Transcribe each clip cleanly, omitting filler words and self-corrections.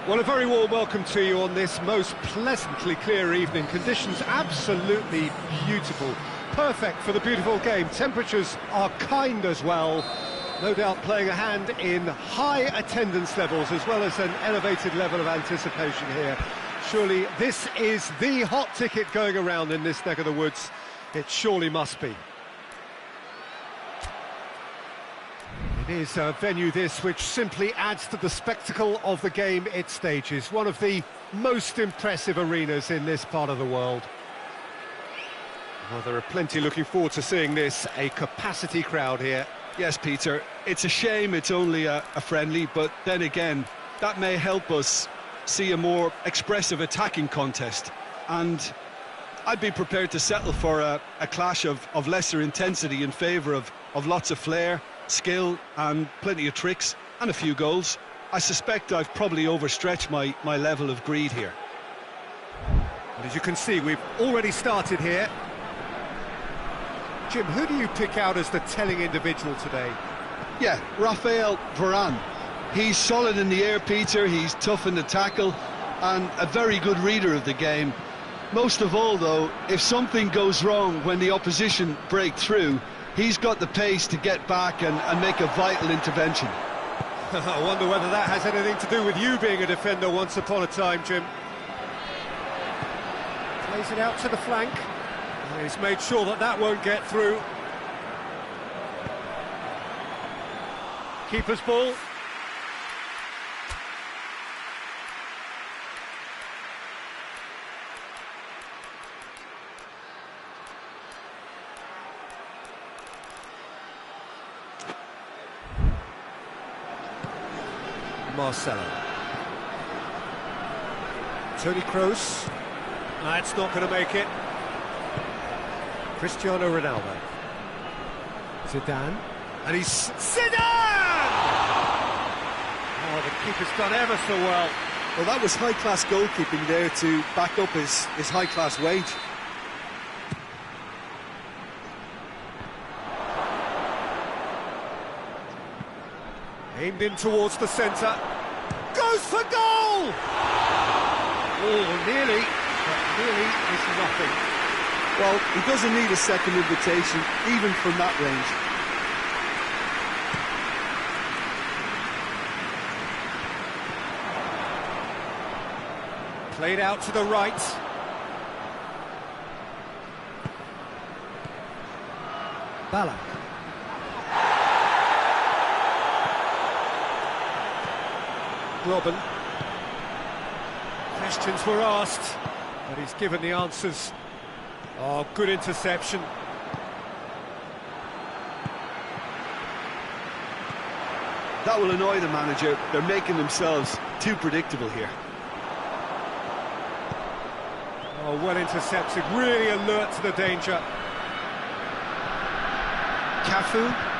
Well, a very warm welcome to you on this most pleasantly clear evening. Conditions absolutely beautiful. Perfect for the beautiful game. Temperatures are kind as well. No doubt playing a hand in high attendance levels as well as an elevated level of anticipation here. Surely this is the hot ticket going around in this neck of the woods. It surely must be. It is a venue this which simply adds to the spectacle of the game it stages. One of the most impressive arenas in this part of the world. Well, there are plenty looking forward to seeing this, a capacity crowd here. Yes, Peter, it's a shame it's only a friendly, but then again, that may help us see a more expressive attacking contest. And I'd be prepared to settle for a clash of lesser intensity in favour of lots of flair, skill and plenty of tricks and a few goals. I suspect I've probably overstretched my level of greed here. And as you can see, we've already started here. Jim, who do you pick out as the telling individual today? Yeah, Raphael Varane. He's solid in the air, Peter, he's tough in the tackle and a very good reader of the game. Most of all, though, if something goes wrong when the opposition break through, he's got the pace to get back and make a vital intervention. I wonder whether that has anything to do with you being a defender once upon a time, Jim. Plays it out to the flank. And he's made sure that that won't get through. Keeper's ball. Marcelo. Toni Kroos. That's not going to make it. Cristiano Ronaldo. Zidane. And he's... Zidane! Oh, the keeper's done ever so well. Well, that was high-class goalkeeping there to back up his high-class wage. Aimed in towards the centre. Goes for goal! Oh, nearly, but nearly is nothing. Well, he doesn't need a second invitation, even from that range. Played out to the right. Ballack. Robin. Questions were asked, but he's given the answers. Oh, good interception. That will annoy the manager. They're making themselves too predictable here. Oh, well intercepted, really alert to the danger. Cafu.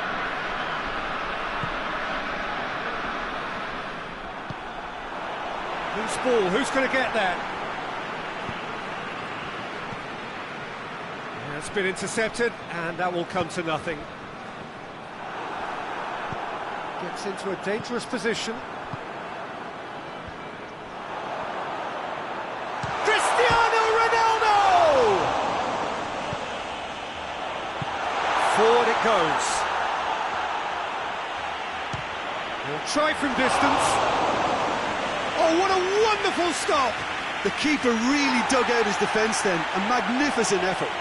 Loose ball, who's going to get that? It's been intercepted, and that will come to nothing. Gets into a dangerous position. Cristiano Ronaldo! Forward it goes. He'll try from distance. Oh, what a wonderful stop! The keeper really dug out his defence then. A magnificent effort.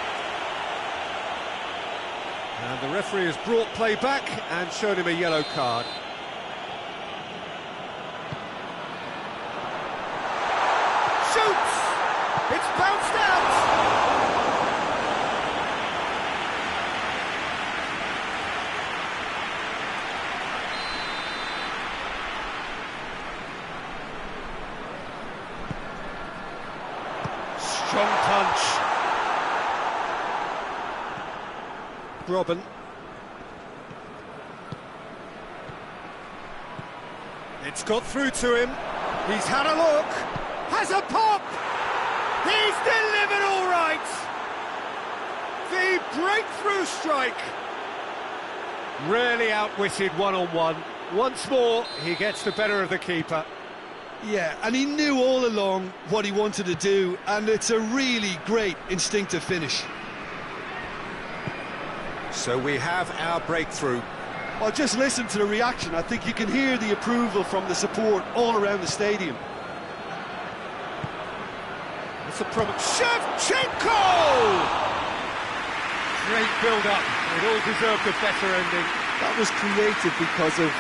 And the referee has brought play back and shown him a yellow card. Shoots! It's bounced out! Strong punch. Robin. It's got through to him. He's had a look. Has a pop. He's delivered all right. The breakthrough strike. Rarely outwitted one-on-one. Once more, he gets the better of the keeper. Yeah, and he knew all along what he wanted to do, and it's a really great instinctive finish. So we have our breakthrough. Well, just listen to the reaction. I think you can hear the approval from the support all around the stadium. It's a problem. Shevchenko! Great build-up. It all deserved a better ending. That was created because of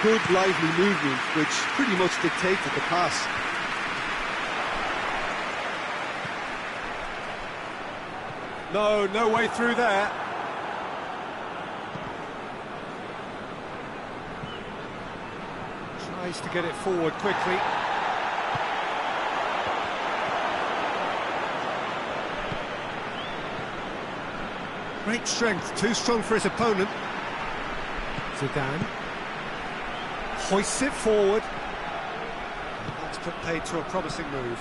good, lively movement, which pretty much dictated the pass. No way through there. Tries to get it forward quickly. Great strength, too strong for his opponent. Zidane hoists it forward. And that's put paid to a promising move.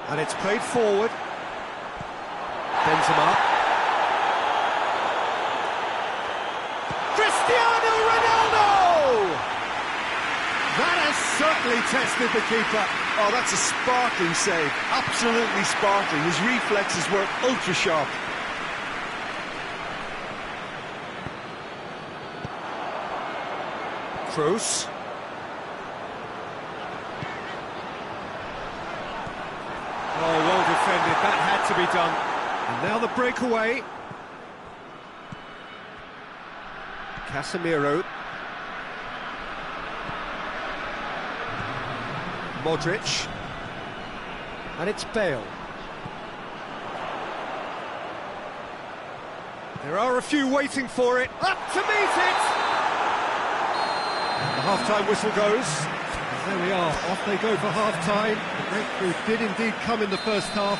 And it's played forward. Benzema. Cristiano Ronaldo! That has certainly tested the keeper. Oh, that's a sparkling save. Absolutely sparkling. His reflexes were ultra sharp. Kroos. Oh, well defended. That had to be done. And now the breakaway. Casemiro. Modric. And it's Bale. There are a few waiting for it. Up to meet it! And the half-time whistle goes. And there we are, off they go for half-time. The breakthrough did indeed come in the first half,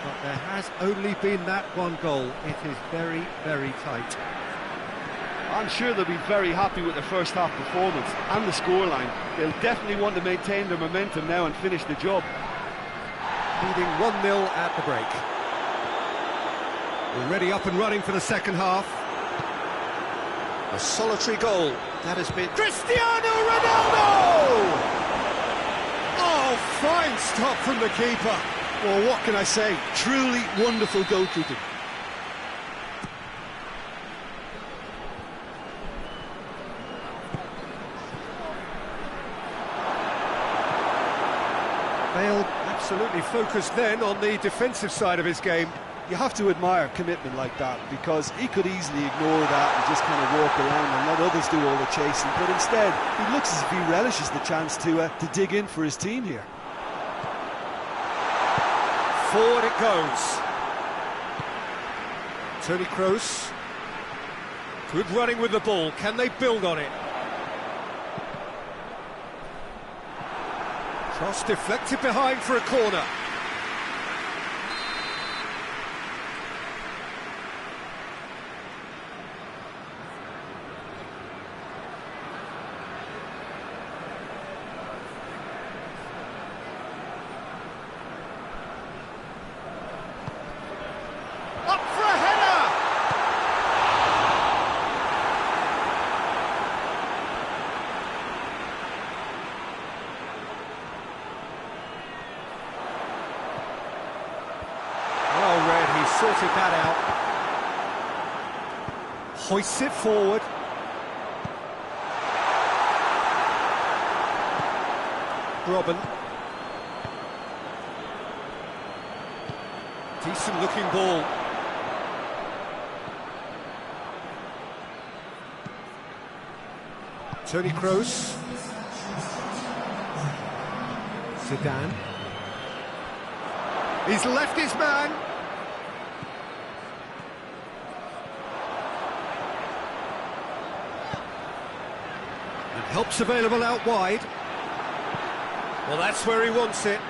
but there has only been that one goal. It is very, very tight. I'm sure they'll be very happy with their first half performance and the scoreline. They'll definitely want to maintain their momentum now and finish the job. Leading 1-0 at the break. Already up and running for the second half. A solitary goal. That has been Cristiano Ronaldo! Oh, fine stop from the keeper. Well, what can I say? Truly wonderful goalkeeping. Bale absolutely focused then on the defensive side of his game. You have to admire commitment like that, because he could easily ignore that and just kind of walk around and let others do all the chasing, but instead he looks as if he relishes the chance to dig in for his team here. Forward it goes. Toni Kroos. Good running with the ball. Can they build on it? Cross deflected behind for a corner. Up for a header! Well read, he sorted that out. Hoists it forward. Robin. Decent looking ball. Toni Kroos. Zidane. He's left his man. And help's available out wide. Well, that's where he wants it.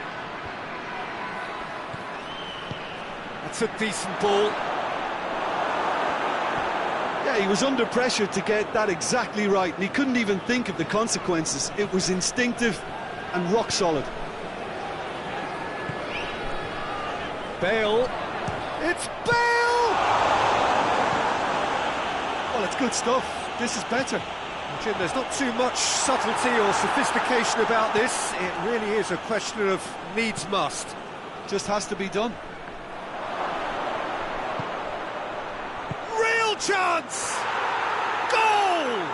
That's a decent ball. Yeah, he was under pressure to get that exactly right, and he couldn't even think of the consequences. It was instinctive and rock solid. Bale. It's Bale! Well, Well, it's good stuff. This is better. Jim, there's not too much subtlety or sophistication about this. It really is a question of needs must. Just has to be done. Real chance! Goal!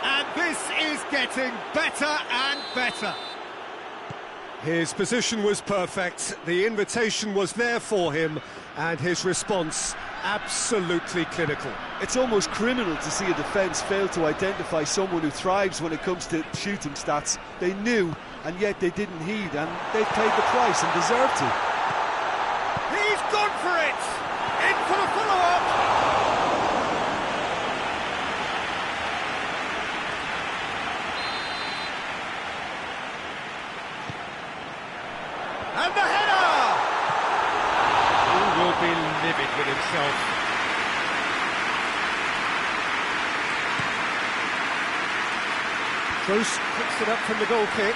And this is getting better and better. His position was perfect, the invitation was there for him, and his response absolutely clinical. It's almost criminal to see a defence fail to identify someone who thrives when it comes to shooting stats. They knew, and yet they didn't heed, and they paid the price and deserved to. He's gone for it! In for the follow-up! And the header! He will be livid with himself. Kroos picks it up from the goal kick.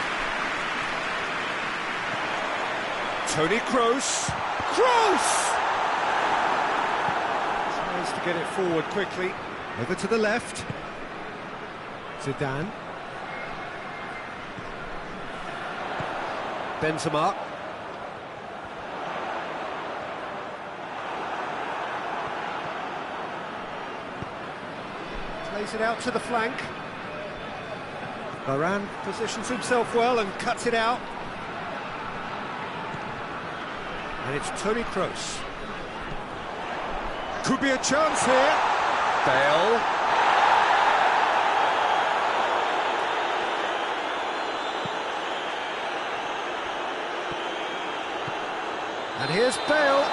Toni Kroos. Kroos! Tries to get it forward quickly. Over to the left. Zidane. Benzema. Plays it out to the flank. Varane positions himself well and cuts it out. And it's Toni Kroos. Could be a chance here. Bale. And here's Bale.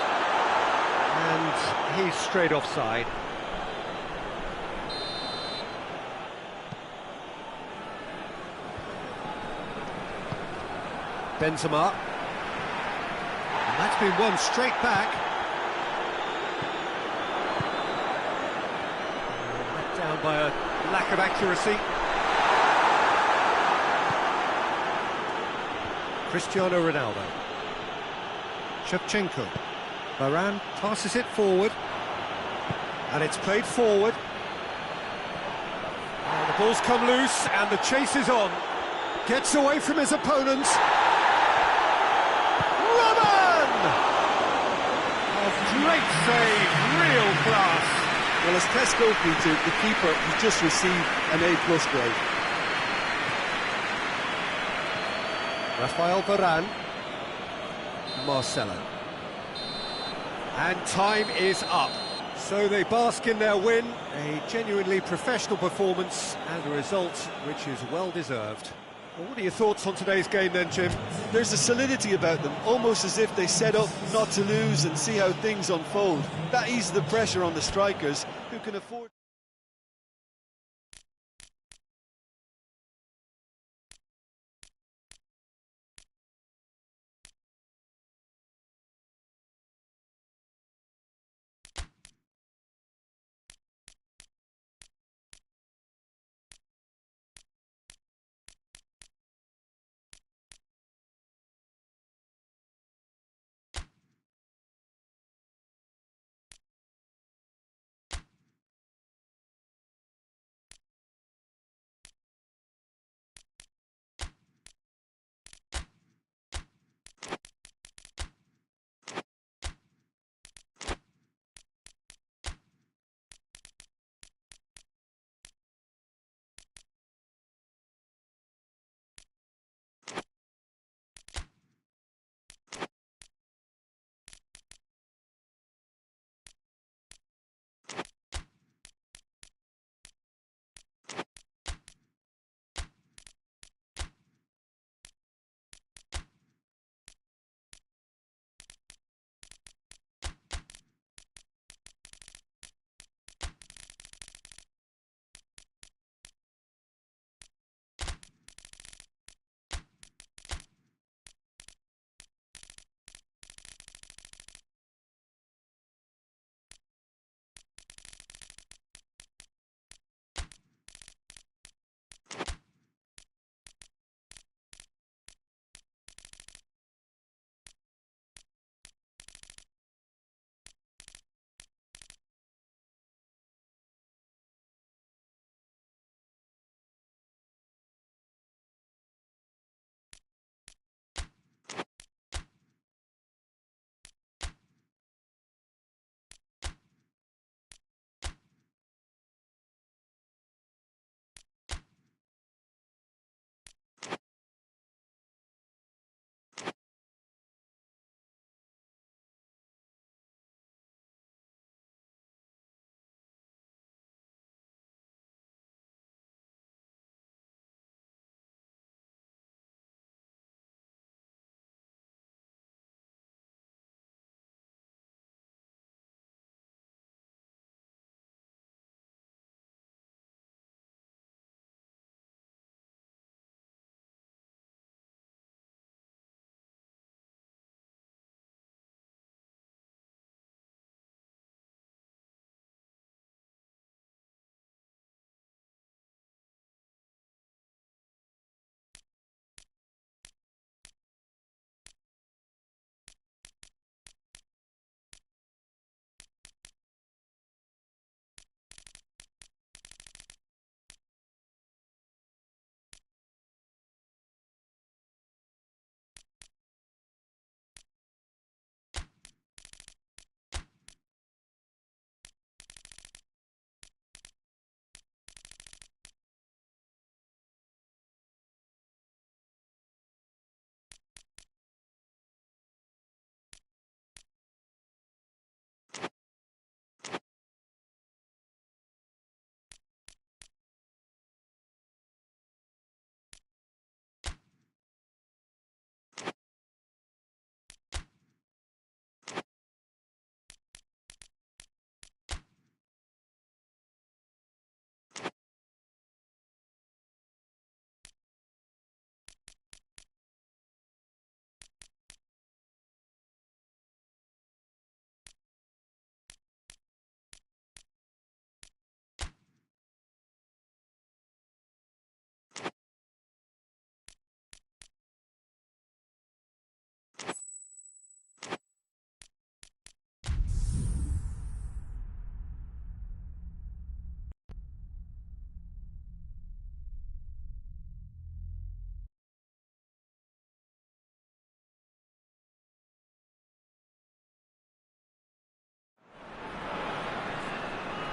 And he's straight offside. Benzema. And that's been won straight back. Let down by a lack of accuracy. Cristiano Ronaldo. Shevchenko. Varane passes it forward. And it's played forward. And the ball's come loose and the chase is on. Gets away from his opponent. Great save, real class. Well, as Tesco Peter, the keeper, he just received an A+ grade. Rafael Varane. Marcelo. And time is up. So they bask in their win, a genuinely professional performance and a result which is well deserved. Well, what are your thoughts on today's game then, Jim? There's a solidity about them, almost as if they set up not to lose and see how things unfold. That eases the pressure on the strikers, who can afford...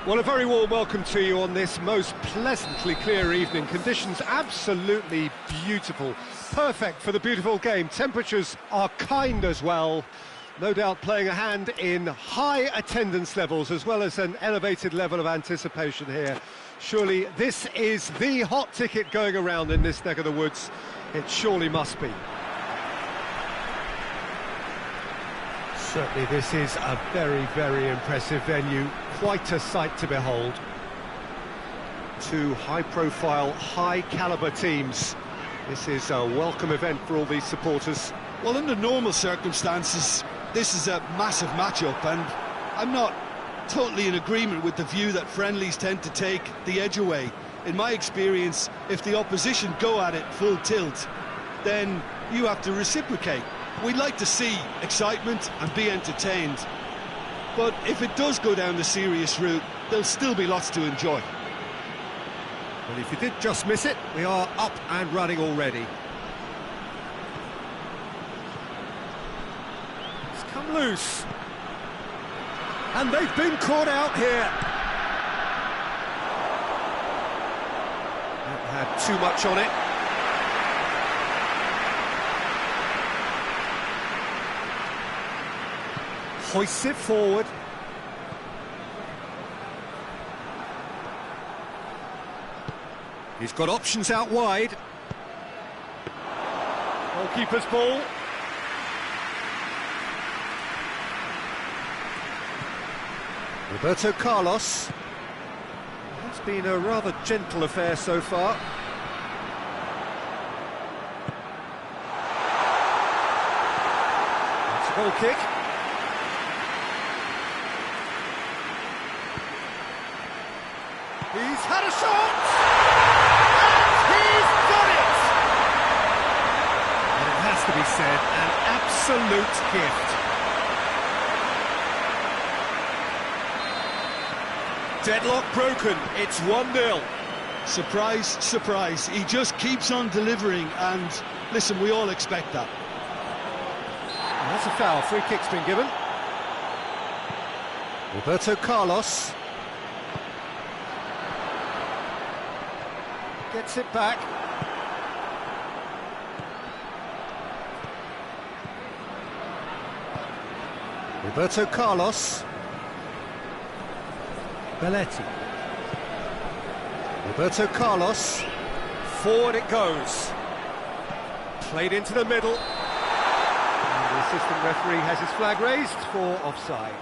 Well, a very warm welcome to you on this most pleasantly clear evening. Conditions absolutely beautiful. Perfect for the beautiful game. Temperatures are kind as well. No doubt playing a hand in high attendance levels as well as an elevated level of anticipation here. Surely this is the hot ticket going around in this neck of the woods. It surely must be. Certainly this is a very, very impressive venue. Quite a sight to behold. Two high-profile, high-caliber teams. This is a welcome event for all these supporters. Well, under normal circumstances, this is a massive matchup, and I'm not totally in agreement with the view that friendlies tend to take the edge away. In my experience, if the opposition go at it full tilt, then you have to reciprocate. We'd like to see excitement and be entertained, but if it does go down the serious route, there'll still be lots to enjoy. Well, if you did just miss it, we are up and running already. It's come loose. And they've been caught out here. Haven't had too much on it. Hoists it forward. He's got options out wide. Goalkeeper's ball. Roberto Carlos. It's been a rather gentle affair so far. It's a goal kick. He's had a shot! And he's done it! And it has to be said, an absolute gift. Deadlock broken, it's 1-0. Surprise, surprise, he just keeps on delivering, and listen, we all expect that. And that's a foul, free kick's been given. Roberto Carlos. Gets it back. Roberto Carlos. Belletti. Roberto Carlos. Forward it goes. Played into the middle. And the assistant referee has his flag raised for offside.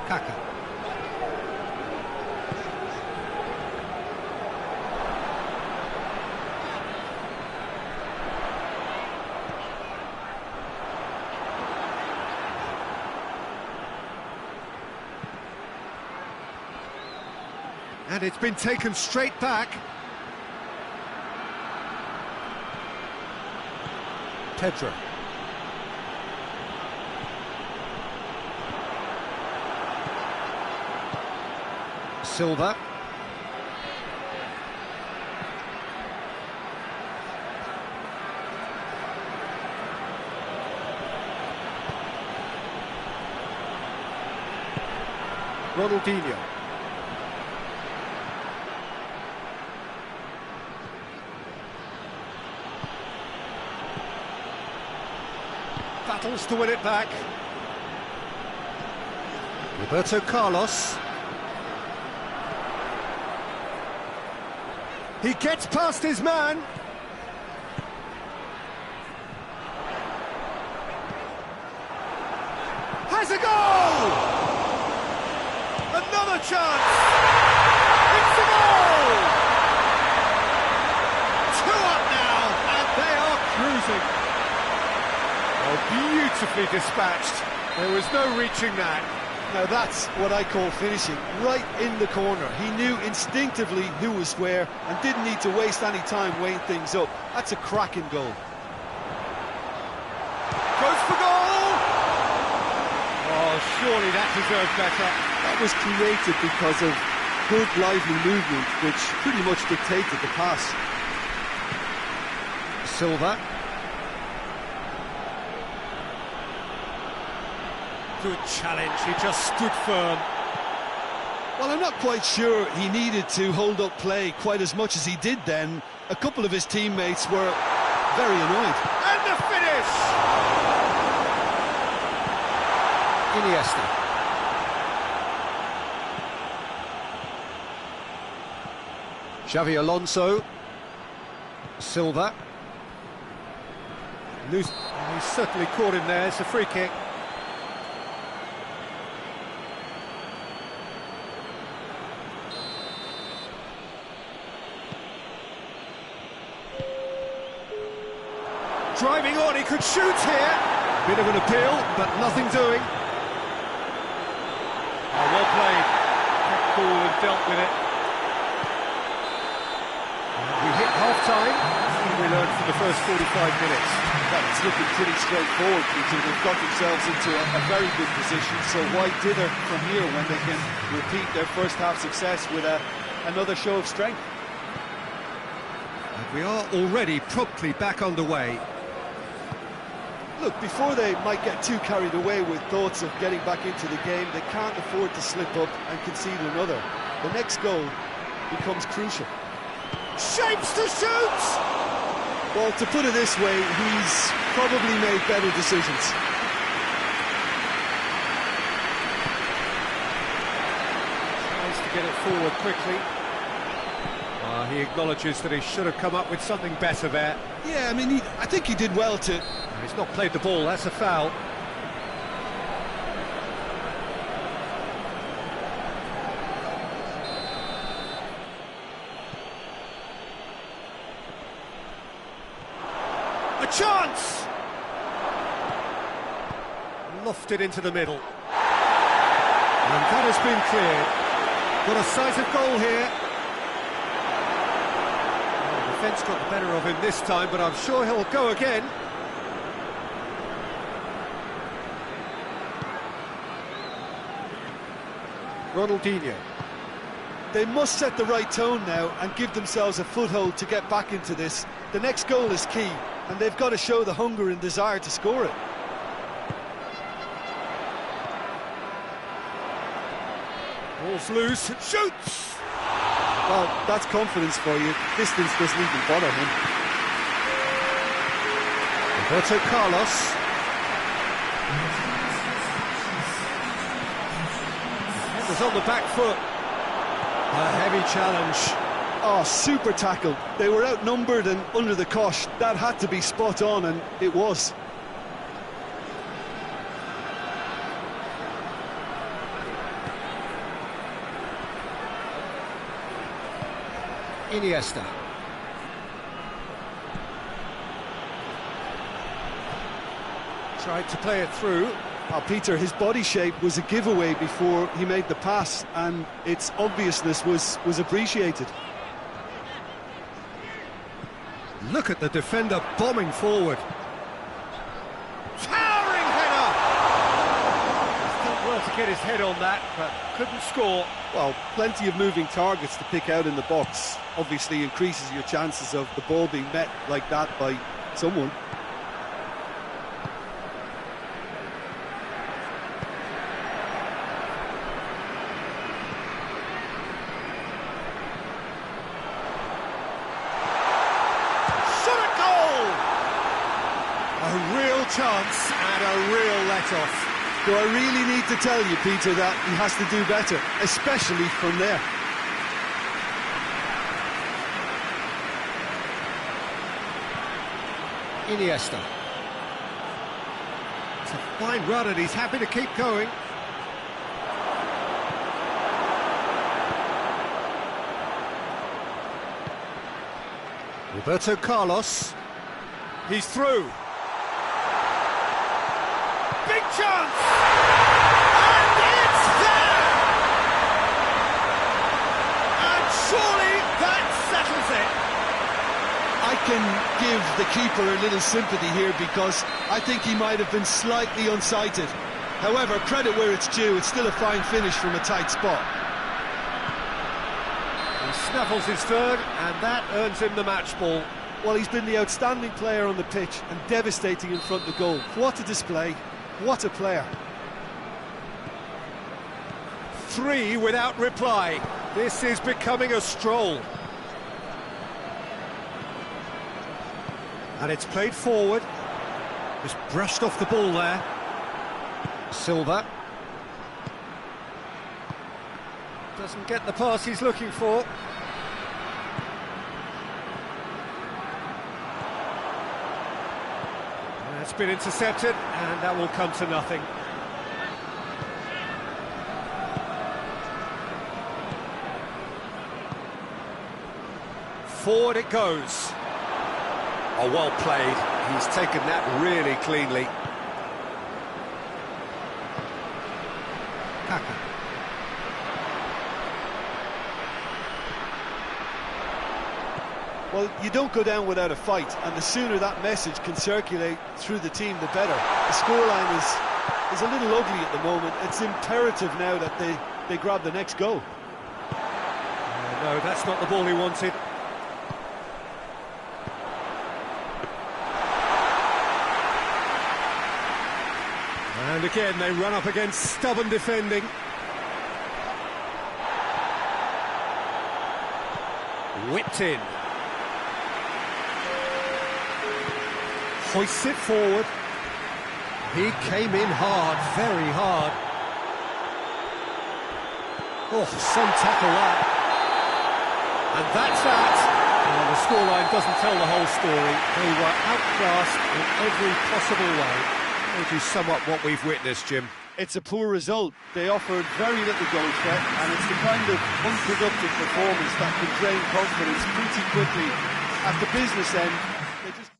Kaka. And it's been taken straight back. Pedro. Silva. Ronaldinho. Battles to win it back. Roberto Carlos. He gets past his man. Has a goal! Another chance! It's a goal! 2 up now, and they are cruising. Oh, beautifully dispatched. There was no reaching that. Now that's what I call finishing, right in the corner. He knew instinctively who was where and didn't need to waste any time weighing things up. That's a cracking goal. Goes for goal! Oh, surely that deserved better. That was created because of good, lively movement, which pretty much dictated the pass. Silva. Good challenge, he just stood firm. Well, I'm not quite sure he needed to hold up play quite as much as he did then. A couple of his teammates were very annoyed. And the finish! Iniesta. Xavi Alonso. Silva. He's certainly caught him there, it's a free kick. Driving on, he could shoot here. Bit of an appeal, but nothing doing. Oh, well played. Kept cool and dealt with it. We hit half-time. We learned from the first 45 minutes. Well, it's looking pretty straightforward, Peter. They've got themselves into a very good position, so why dither from here when they can repeat their first-half success with another show of strength? And we are already promptly back underway. Look, before they might get too carried away with thoughts of getting back into the game, they can't afford to slip up and concede another. The next goal becomes crucial. Shapes to shoot! Well, to put it this way, he's probably made better decisions. Tries to get it forward quickly. He acknowledges that he should have come up with something better there. Yeah, I mean, I think he did well to... He's not played the ball, that's a foul. A chance! Lofted into the middle. And that has been cleared. Got a sight of goal here. The defence got the better of him this time, but I'm sure he'll go again. Ronaldinho. They must set the right tone now and give themselves a foothold to get back into this. The next goal is key, and they've got to show the hunger and desire to score it. Ball's loose, and shoots! Well, that's confidence for you. Distance doesn't even bother him. Roberto Carlos. Was on the back foot. A heavy challenge. Oh, super tackle. They were outnumbered and under the cosh. That had to be spot on, and it was. Iniesta. Tried to play it through. Oh, Peter, his body shape was a giveaway before he made the pass, and its obviousness was appreciated. Look at the defender bombing forward. Towering header! He's done well to get his head on that, but couldn't score. Well, plenty of moving targets to pick out in the box. Obviously increases your chances of the ball being met like that by someone. A real chance and a real let-off. Do I really need to tell you, Peter, that he has to do better, especially from there? Iniesta. It's a fine run and he's happy to keep going. Roberto Carlos. He's through. Big chance! And it's there! And surely that settles it. I can give the keeper a little sympathy here because I think he might have been slightly unsighted. However, credit where it's due, it's still a fine finish from a tight spot. Snaffles his third, and that earns him the match ball. Well, he's been the outstanding player on the pitch and devastating in front of the goal. What a display, what a player. 3 without reply. This is becoming a stroll. And it's played forward. Just brushed off the ball there. Silva. Doesn't get the pass he's looking for. That's been intercepted, and that will come to nothing. Forward it goes. Oh, well played. He's taken that really cleanly. Kaka. Well, you don't go down without a fight, and the sooner that message can circulate through the team, the better. The scoreline is a little ugly at the moment. It's imperative now that they grab the next goal. No, that's not the ball he wanted. And again, they run up against stubborn defending. Whipped in. Hoists it forward. He came in hard, very hard. Oh, some tackle that. And that's that. Well, the scoreline doesn't tell the whole story. They were outclassed in every possible way. Would you sum up what we've witnessed, Jim? It's a poor result. They offered very little goal threat, and it's the kind of unproductive performance that can drain confidence pretty quickly. At the business end, they just...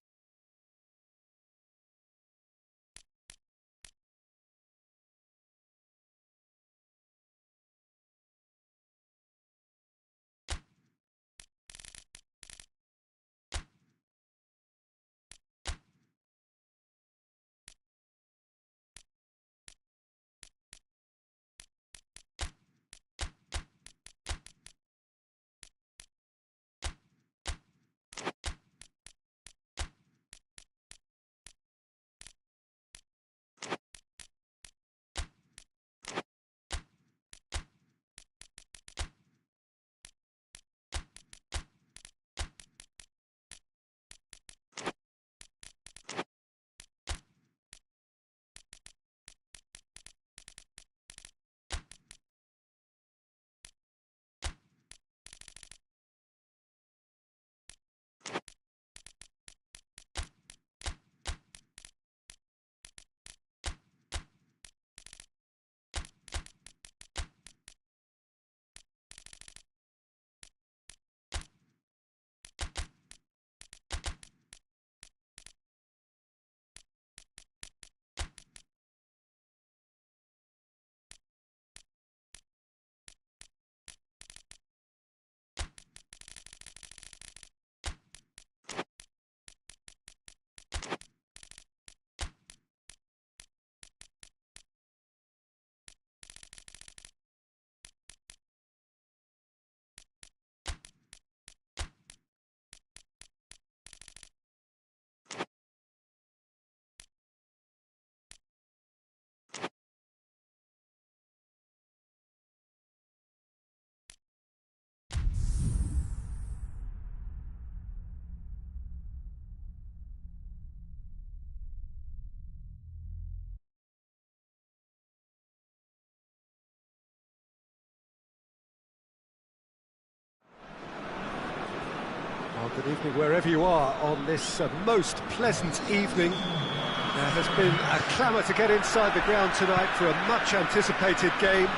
Good evening wherever you are on this most pleasant evening. There has been a clamour to get inside the ground tonight for a much anticipated game.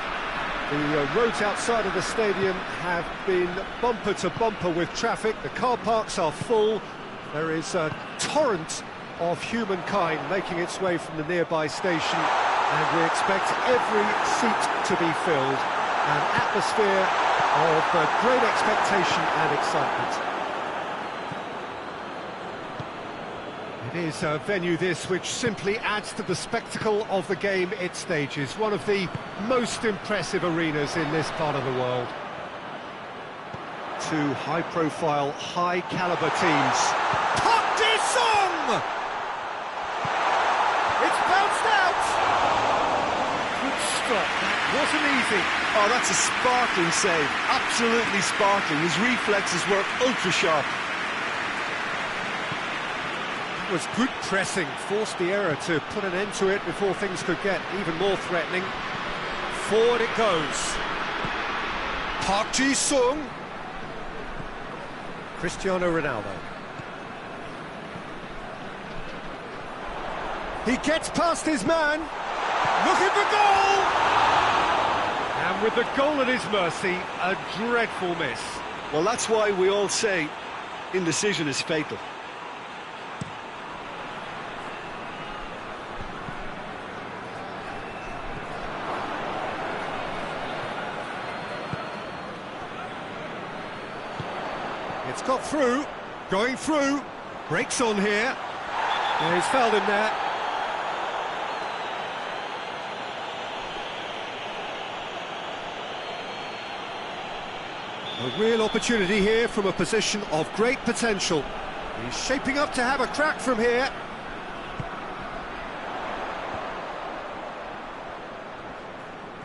The roads outside of the stadium have been bumper to bumper with traffic. The car parks are full. There is a torrent of humankind making its way from the nearby station, and we expect every seat to be filled. An atmosphere of great expectation and excitement. It is a venue this which simply adds to the spectacle of the game it stages. One of the most impressive arenas in this part of the world. two high-profile, high-caliber teams. Park Ji-sung! It's bounced out! Good stop, that wasn't easy. Oh, that's a sparkling save, absolutely sparkling. His reflexes were ultra-sharp. It was good pressing, forced the error to put an end to it before things could get even more threatening. Forward it goes. Park Ji-sung. Cristiano Ronaldo. He gets past his man. Looking for goal! And with the goal at his mercy, a dreadful miss. Well, that's why we all say indecision is fatal. It's got through, going through, breaks on here. Yeah, he's fouled him there. A real opportunity here from a position of great potential. He's shaping up to have a crack from here.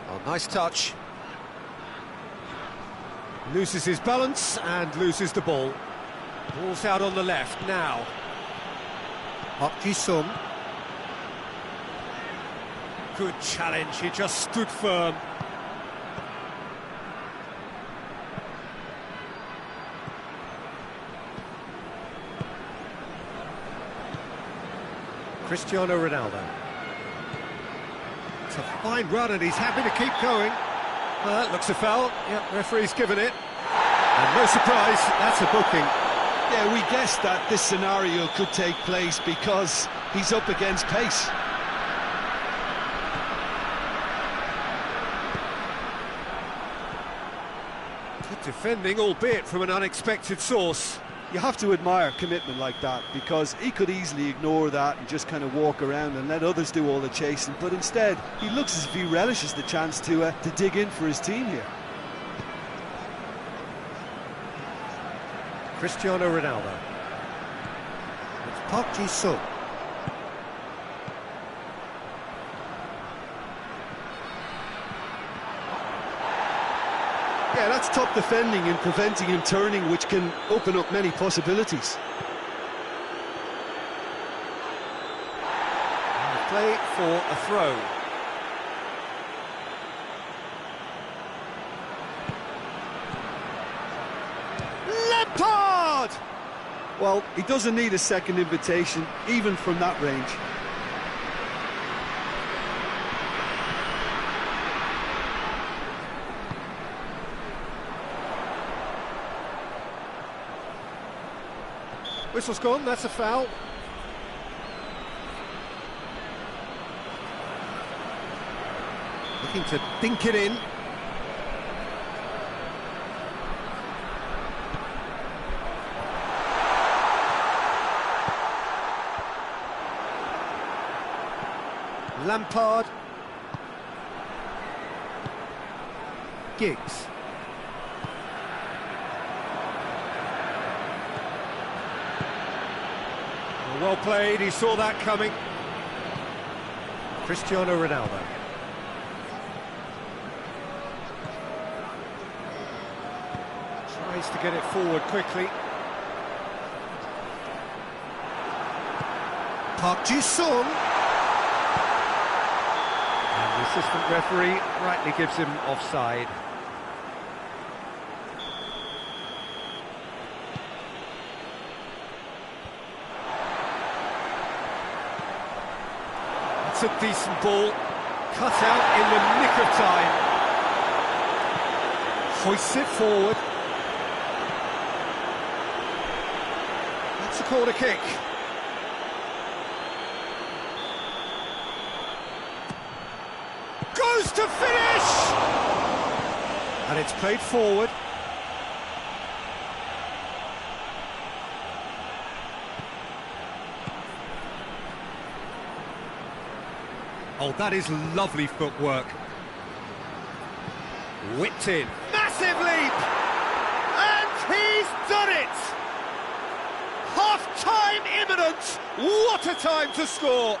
Oh, nice touch. Loses his balance and loses the ball. Ball's out on the left now. Park Ji-sung. Good challenge, he just stood firm. Cristiano Ronaldo. It's a fine run and he's happy to keep going. Well, that looks a foul. Yep, referee's given it. And no surprise, that's a booking. Yeah, we guessed that this scenario could take place because he's up against pace. Good defending, albeit from an unexpected source. You have to admire commitment like that, because he could easily ignore that and just kind of walk around and let others do all the chasing, but instead he looks as if he relishes the chance to dig in for his team here. Cristiano Ronaldo. It's Park Ji-sung. Yeah, that's top defending and preventing him turning, which can open up many possibilities. And the play for a throw. Lampard! Well, he doesn't need a second invitation, even from that range. Whistle's gone, that's a foul. Looking to dink it in. Lampard. Giggs. Well played, he saw that coming. Cristiano Ronaldo. Tries to get it forward quickly. Park Ji-sung. And the assistant referee rightly gives him offside. It's a decent ball, cut out in the nick of time. Hoists it forward. That's a corner kick. Goes to finish! And it's played forward. Oh, that is lovely footwork. Whipped in. Massive leap! And He's done it! Half-time imminent! What a time to score!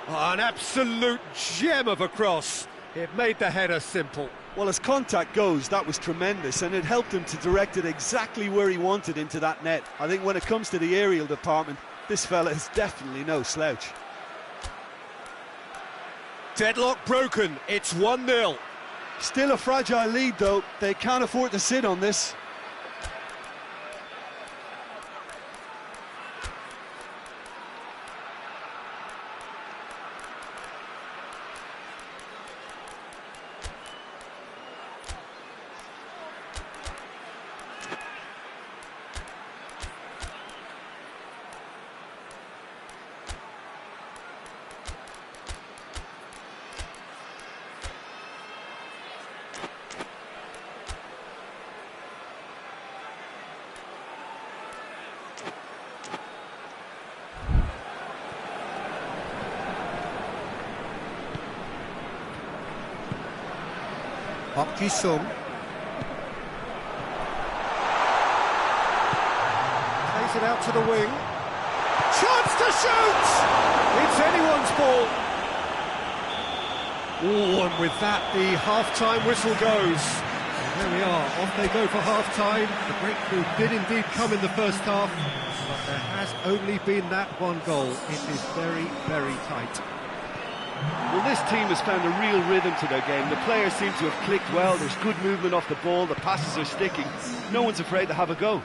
Oh, an absolute gem of a cross. It made the header simple. Well, as contact goes, that was tremendous, and it helped him to direct it exactly where he wanted into that net. I think when it comes to the aerial department, this fella is definitely no slouch. Deadlock broken, it's 1-0. Still a fragile lead, though. They can't afford to sit on this. Park Ji-sung. Plays it out to the wing. Chance to shoot! It's anyone's ball. Oh, and with that, the half-time whistle goes. And there we are, off they go for half-time. The breakthrough did indeed come in the first half, but there has only been that one goal. It is very, very tight. Well, this team has found a real rhythm to their game. The players seem to have clicked well. There's good movement off the ball. The passes are sticking. No one's afraid to have a go.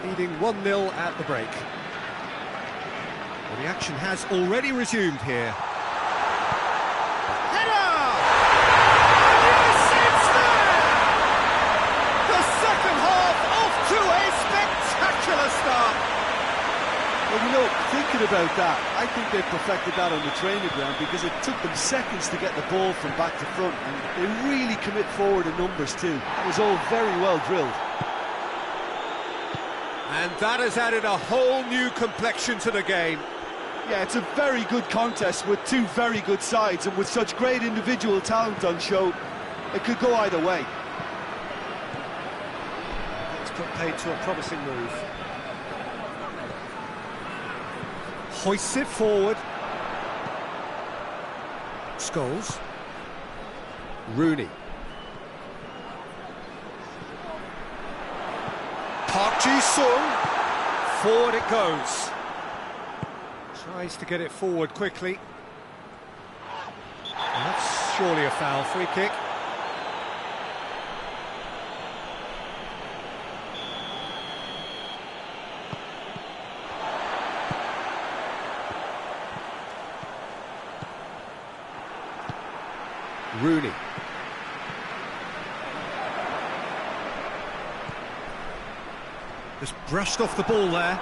Leading 1-0 at the break. Well, the action has already resumed here. Header! Yes, it's there! The second half off to a spectacular start. Well, you know, thinking about that, I think they perfected that on the training ground because it took them seconds to get the ball from back to front, and they really commit forward in numbers too. It was all very well drilled. And that has added a whole new complexion to the game. Yeah, it's a very good contest with two very good sides, and with such great individual talent on show, it could go either way. Let's put paid to a promising move. Hoists it forward. Scholes. Rooney. Park Ji-sung. Forward it goes. Tries to get it forward quickly. Well, that's surely a foul. Free kick. Rooney. Just brushed off the ball there.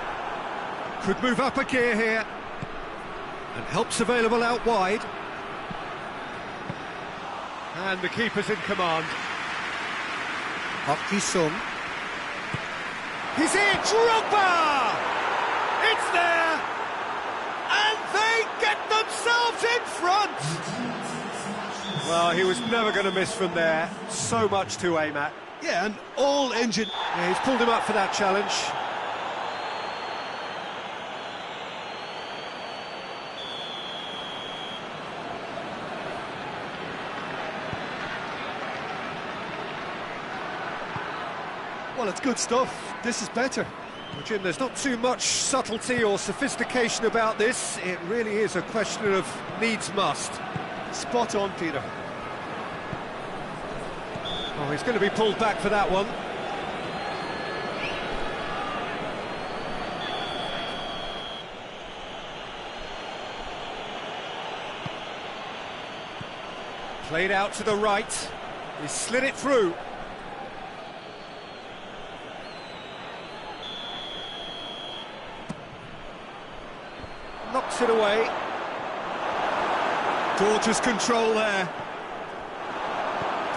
Could move up a gear here. And help's available out wide. And the keeper's in command. Park Ji-sung. He's in! Drogba! It's there! And they get themselves in front! Well, he was never going to miss from there. So much to aim at. Yeah, and all engine... Yeah, he's pulled him up for that challenge. Well, it's good stuff. This is better. Well, Jim, there's not too much subtlety or sophistication about this. It really is a question of needs must. Spot on, Peter. Oh, he's going to be pulled back for that one. Played out to the right. He slid it through. Knocks it away. Gorgeous control there.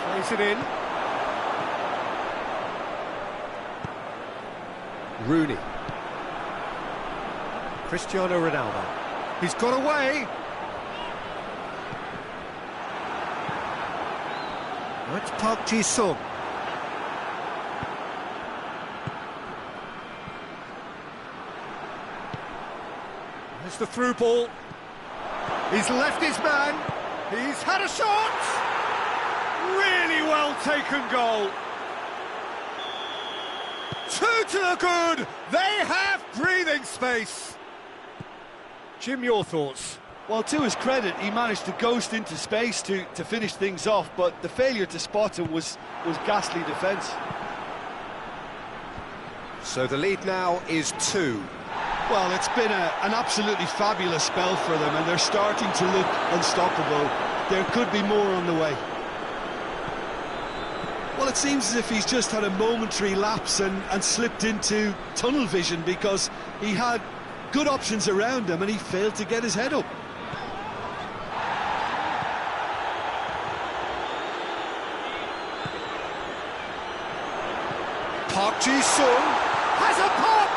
Plays it in. Rooney. Cristiano Ronaldo. He's got away. That's Park Ji-sung. It's the through ball. He's left his man. He's had a shot. Really well taken goal. 2 to the good. They have breathing space. Jim, your thoughts? Well, to his credit, he managed to ghost into space to finish things off, but the failure to spot him was ghastly defence. So the lead now is 2. Well, it's been an absolutely fabulous spell for them, and they're starting to look unstoppable. There could be more on the way. Well, it seems as if he's just had a momentary lapse and slipped into tunnel vision, because he had good options around him and he failed to get his head up. Park Ji-sung has a pop!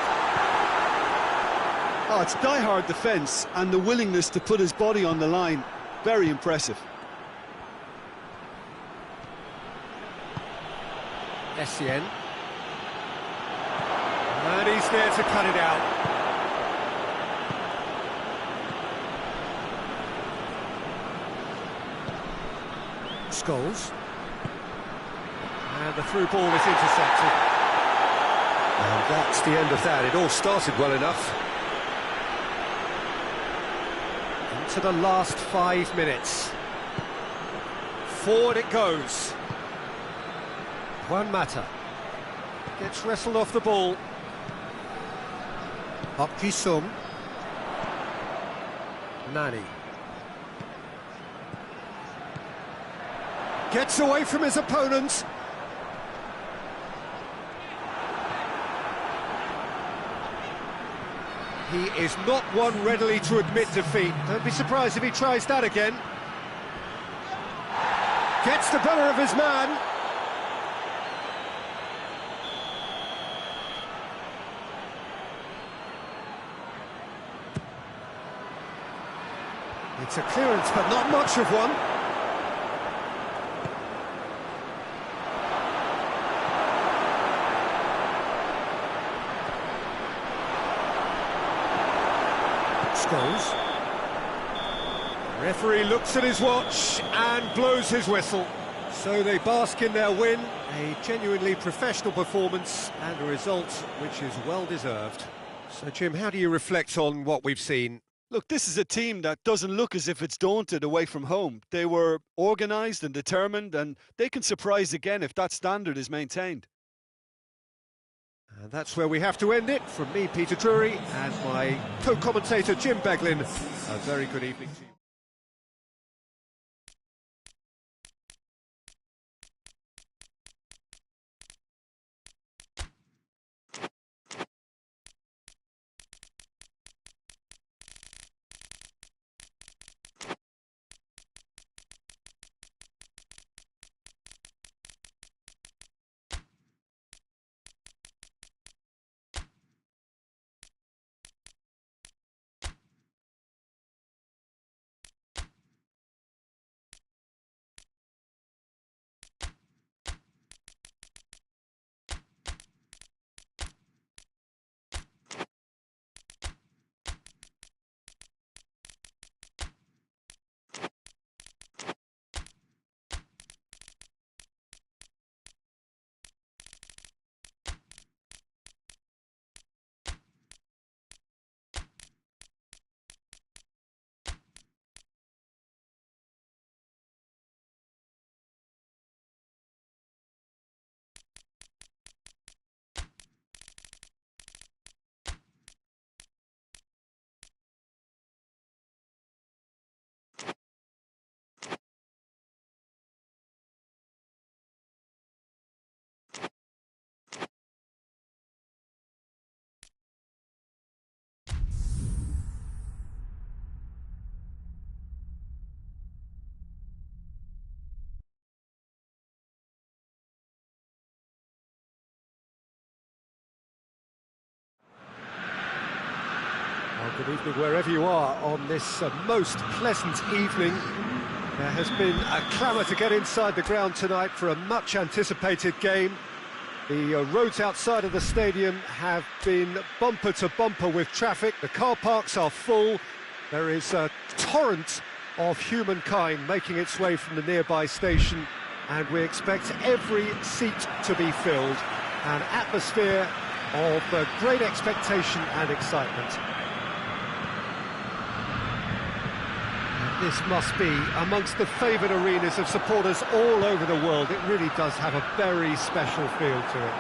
Oh, it's die-hard defence and the willingness to put his body on the line. Very impressive. Essien. And he's there to cut it out. Scholes. And the through ball is intercepted. And that's the end of that. It all started well enough. Into the last 5 minutes. Forward it goes. Juan Mata gets wrestled off the ball. Park Ji-sung. Nani gets away from his opponent. He is not one readily to admit defeat. Don't be surprised if he tries that again. Gets the better of his man. It's a clearance, but not much of one. Scholes. Referee looks at his watch and blows his whistle. So they bask in their win, a genuinely professional performance and a result which is well deserved. So Jim, how do you reflect on what we've seen? Look, this is a team that doesn't look as if it's daunted away from home. They were organised and determined, and they can surprise again if that standard is maintained. And that's where we have to end it. From me, Peter Drury, and my co-commentator, Jim Beglin, a very good evening to you. Good evening wherever you are on this most pleasant evening. There has been a clamour to get inside the ground tonight for a much anticipated game. The roads outside of the stadium have been bumper to bumper with traffic. The car parks are full. There is a torrent of humankind making its way from the nearby station, and we expect every seat to be filled. An atmosphere of great expectation and excitement. This must be amongst the favoured arenas of supporters all over the world. It really does have a very special feel to it.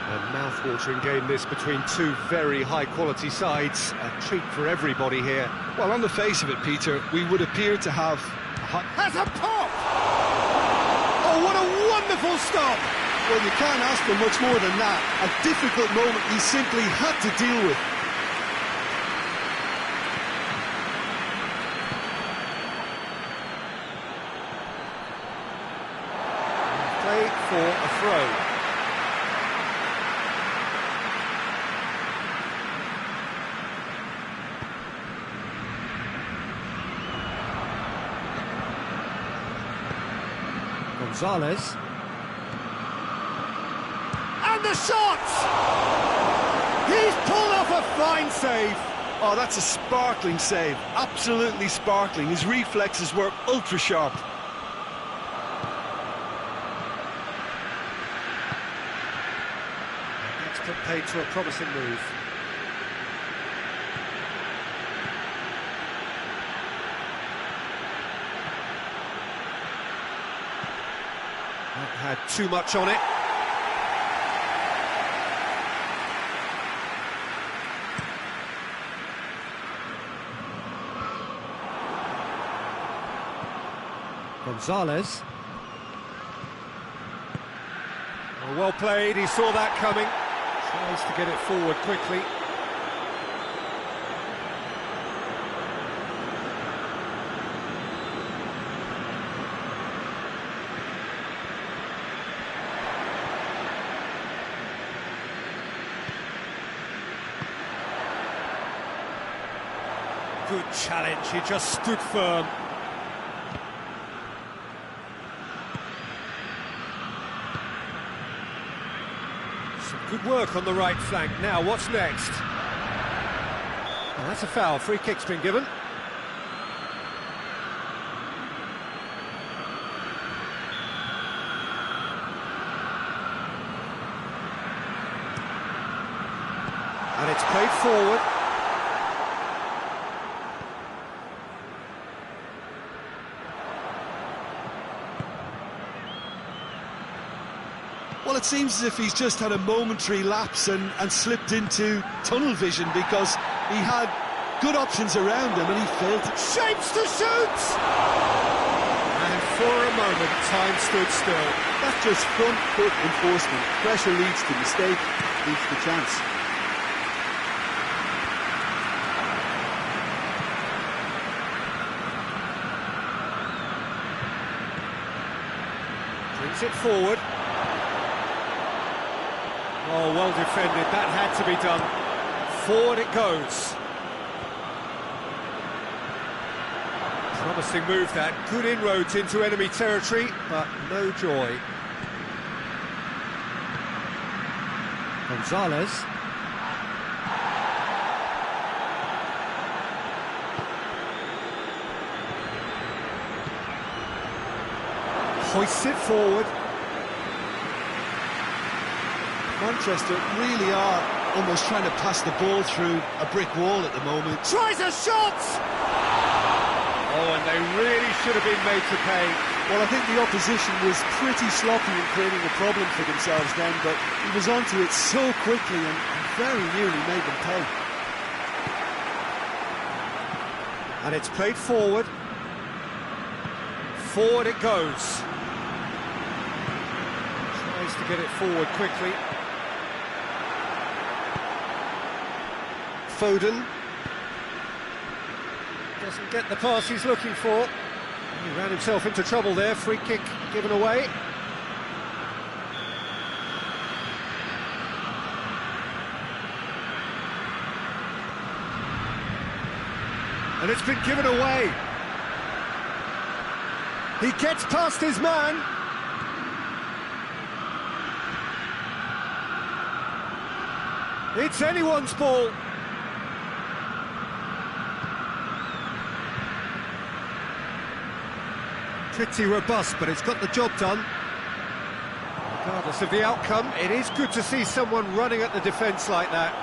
A mouth-watering game this between two very high-quality sides. A treat for everybody here. Well, on the face of it, Peter, we would appear to have... Has a pop! Oh, what a wonderful stop! Well, you can't ask for much more than that. A difficult moment he simply had to deal with. For a throw. Gonzalez. And the shot! He's pulled off a fine save. Oh, that's a sparkling save. Absolutely sparkling. His reflexes were ultra sharp. Paid to a promising move. That had too much on it. Gonzalez. Oh, well played, he saw that coming. Tries to get it forward quickly. Good challenge, he just stood firm. Good work on the right flank. Now, what's next? Well, that's a foul. Free kick's been given. And it's played forward. Well, it seems as if he's just had a momentary lapse and slipped into tunnel vision, because he had good options around him and he failed to... Shapes to shoot! And for a moment, time stood still. That's just front foot enforcement. Pressure leads to mistake, leads to chance. Brings it forward. Oh, well defended, that had to be done. Forward it goes. Promising move that, good inroads into enemy territory, but no joy. Gonzalez. Hoists it forward. Manchester really are almost trying to pass the ball through a brick wall at the moment. Tries a shot! Oh, and they really should have been made to pay. Well, I think the opposition was pretty sloppy in creating a problem for themselves then, but he was onto it so quickly and very nearly made them pay. And it's played forward. Forward it goes. Tries to get it forward quickly. Foden doesn't get the pass he's looking for. He ran himself into trouble there. Free kick given away. And it's been given away. He gets past his man. It's anyone's ball. Pretty robust, but it's got the job done. Regardless of the outcome, it is good to see someone running at the defence like that.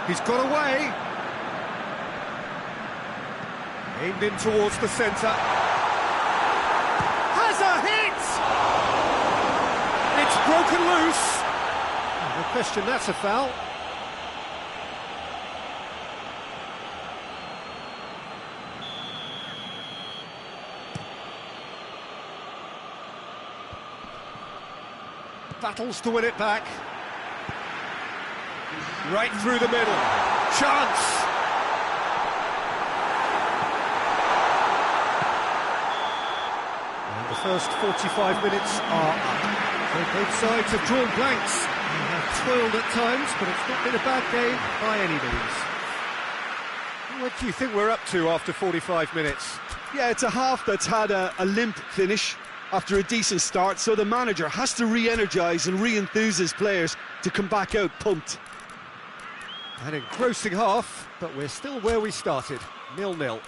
He's got away. Aimed in towards the centre. Has a hit! It's broken loose. No question, that's a foul. Battles to win it back. Right through the middle. Chance! And the first 45 minutes are up. So both sides have drawn blanks. They have toiled at times, but it's not been a bad game by any means. What do you think we're up to after 45 minutes? Yeah, it's a half that's had a limp finish after a decent start, so the manager has to re-energise and re-enthuse his players to come back out pumped. An engrossing half, but we're still where we started, 0-0.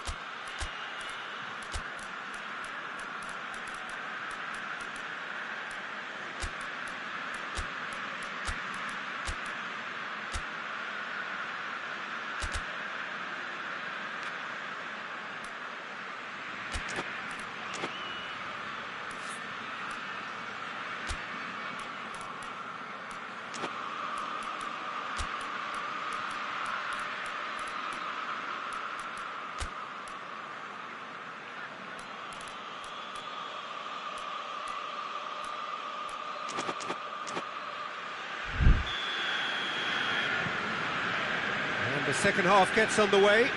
And the second half gets underway.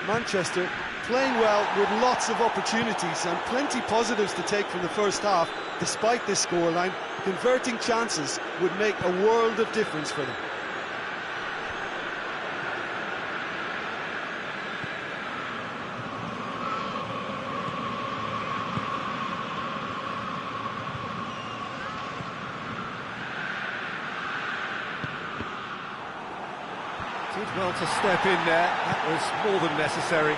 Manchester playing well with lots of opportunities and plenty positives to take from the first half. Despite this scoreline, converting chances would make a world of difference for them. Did well to step in there, that was more than necessary.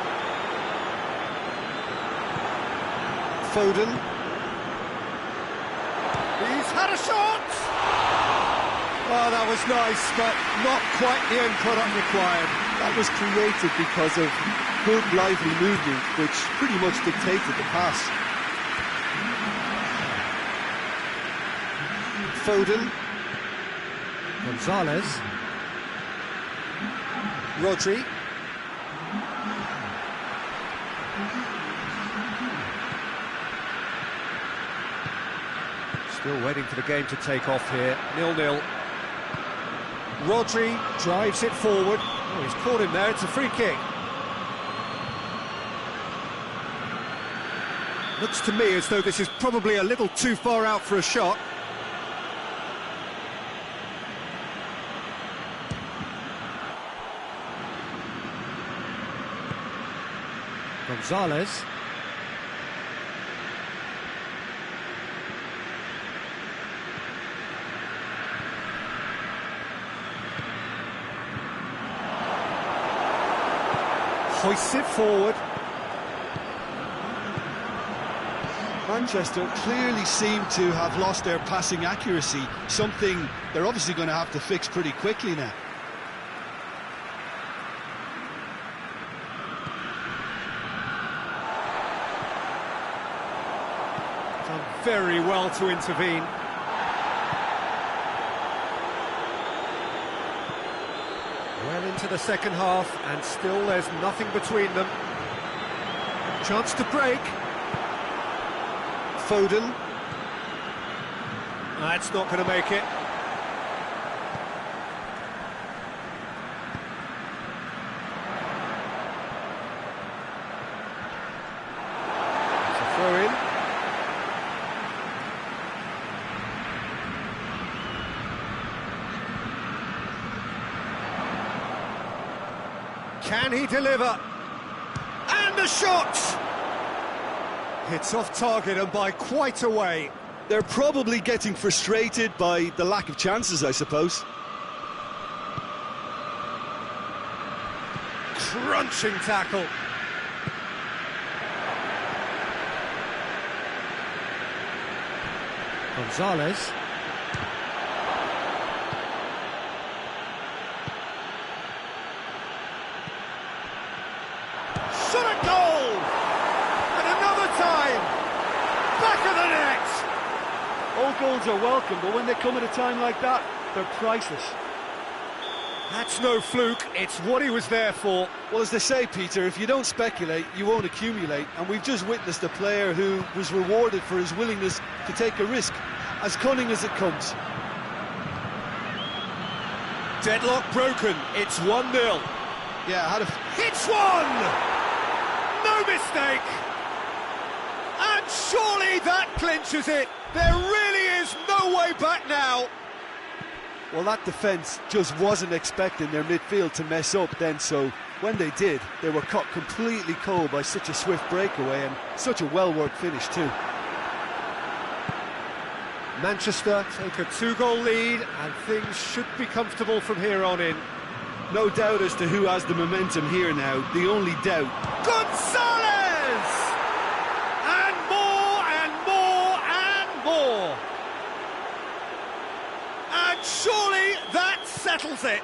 Foden. He's had a shot! Oh, that was nice, but not quite the end product required. That was created because of good, lively movement, which pretty much dictated the pass. Foden. Gonzalez. Rodri. Still waiting for the game to take off here. 0-0. Rodri drives it forward. Oh, he's caught him there. It's a free kick. Looks to me as though this is probably a little too far out for a shot. Gonzalez. Hoists it forward. Manchester clearly seem to have lost their passing accuracy, something they're obviously going to have to fix pretty quickly now. Done very well to intervene. Well into the second half, and still there's nothing between them. Chance to break. Foden. That's not going to make it. It's a throw in. Can he deliver? And the shot! It's off target and by quite a way. They're probably getting frustrated by the lack of chances, I suppose. Crunching tackle. Gonzalez. Shot at goal! And another time! Back of the net! All goals are welcome, but when they come at a time like that, they're priceless. That's no fluke, it's what he was there for. Well, as they say, Peter, if you don't speculate, you won't accumulate. And we've just witnessed a player who was rewarded for his willingness to take a risk, as cunning as it comes. Deadlock broken, it's 1-0. Yeah, It's one! No mistake! And surely that clinches it. There really is no way back now. Well, that defence just wasn't expecting their midfield to mess up then, so when they did, they were caught completely cold by such a swift breakaway and such a well-worked finish too. Manchester take a 2-goal lead and things should be comfortable from here on in. No doubt as to who has the momentum here now. The only doubt. Gonzalez! And more and more and more. And surely that settles it.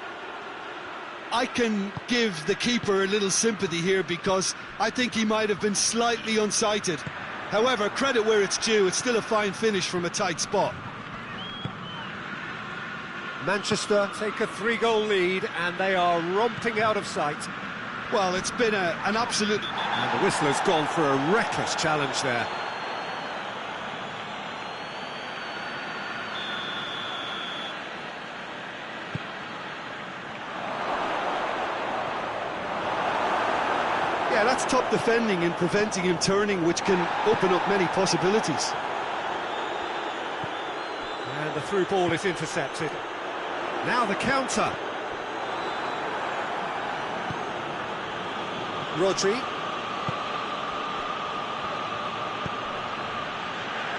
I can give the keeper a little sympathy here because I think he might have been slightly unsighted. However, credit where it's due, it's still a fine finish from a tight spot. Manchester take a 3-goal lead and they are romping out of sight. Well, it's been an absolute... And the whistle has gone for a reckless challenge there. Yeah, that's top defending and preventing him turning, which can open up many possibilities. And the through ball is intercepted. Now the counter. Rodri.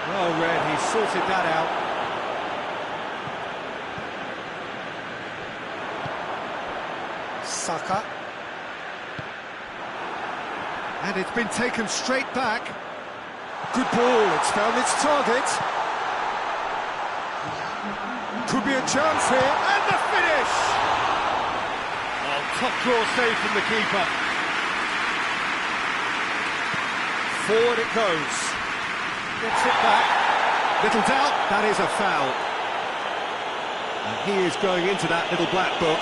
Well read, he sorted that out. Saka. And it's been taken straight back. Good ball, it's found its target. Could be a chance here, and the finish! Oh, top draw save from the keeper. Forward it goes. Gets it back. Little doubt, that is a foul. And he is going into that little black book.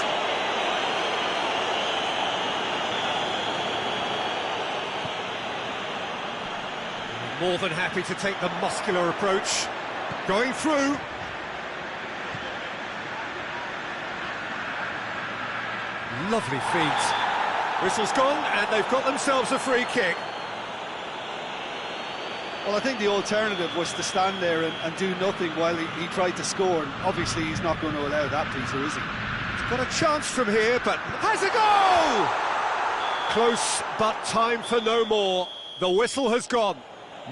More than happy to take the muscular approach. Going through. Lovely feet. Whistle's gone, and they've got themselves a free kick. Well, I think the alternative was to stand there and do nothing while he tried to score. And obviously, he's not going to allow that, Peter, is he? He's got a chance from here, but has a goal! Close, but time for no more. The whistle has gone.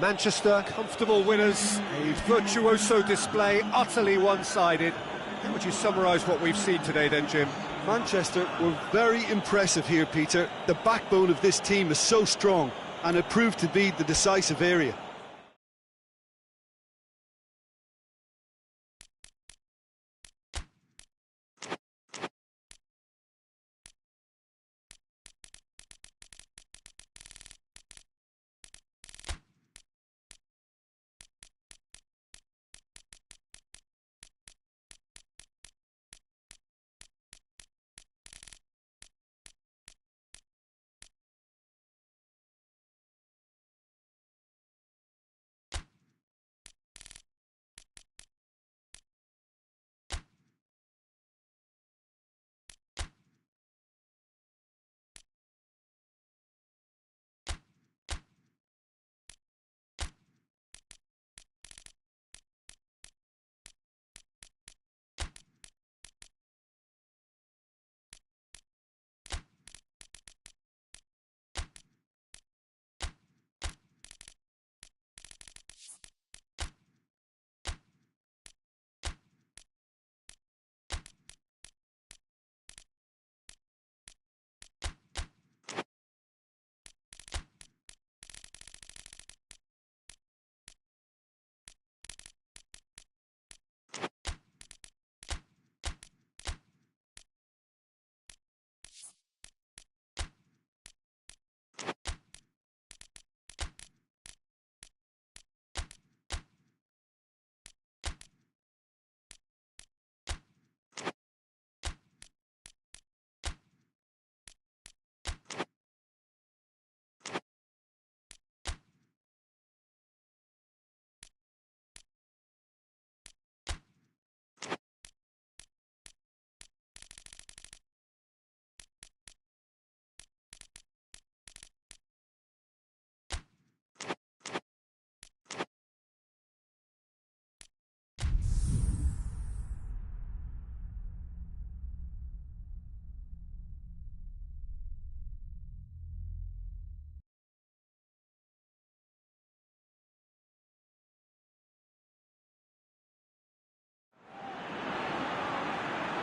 Manchester, comfortable winners. A virtuoso display, utterly one-sided. How would you summarise what we've seen today then, Jim? Manchester were very impressive here, Peter. The backbone of this team is so strong, and it proved to be the decisive area.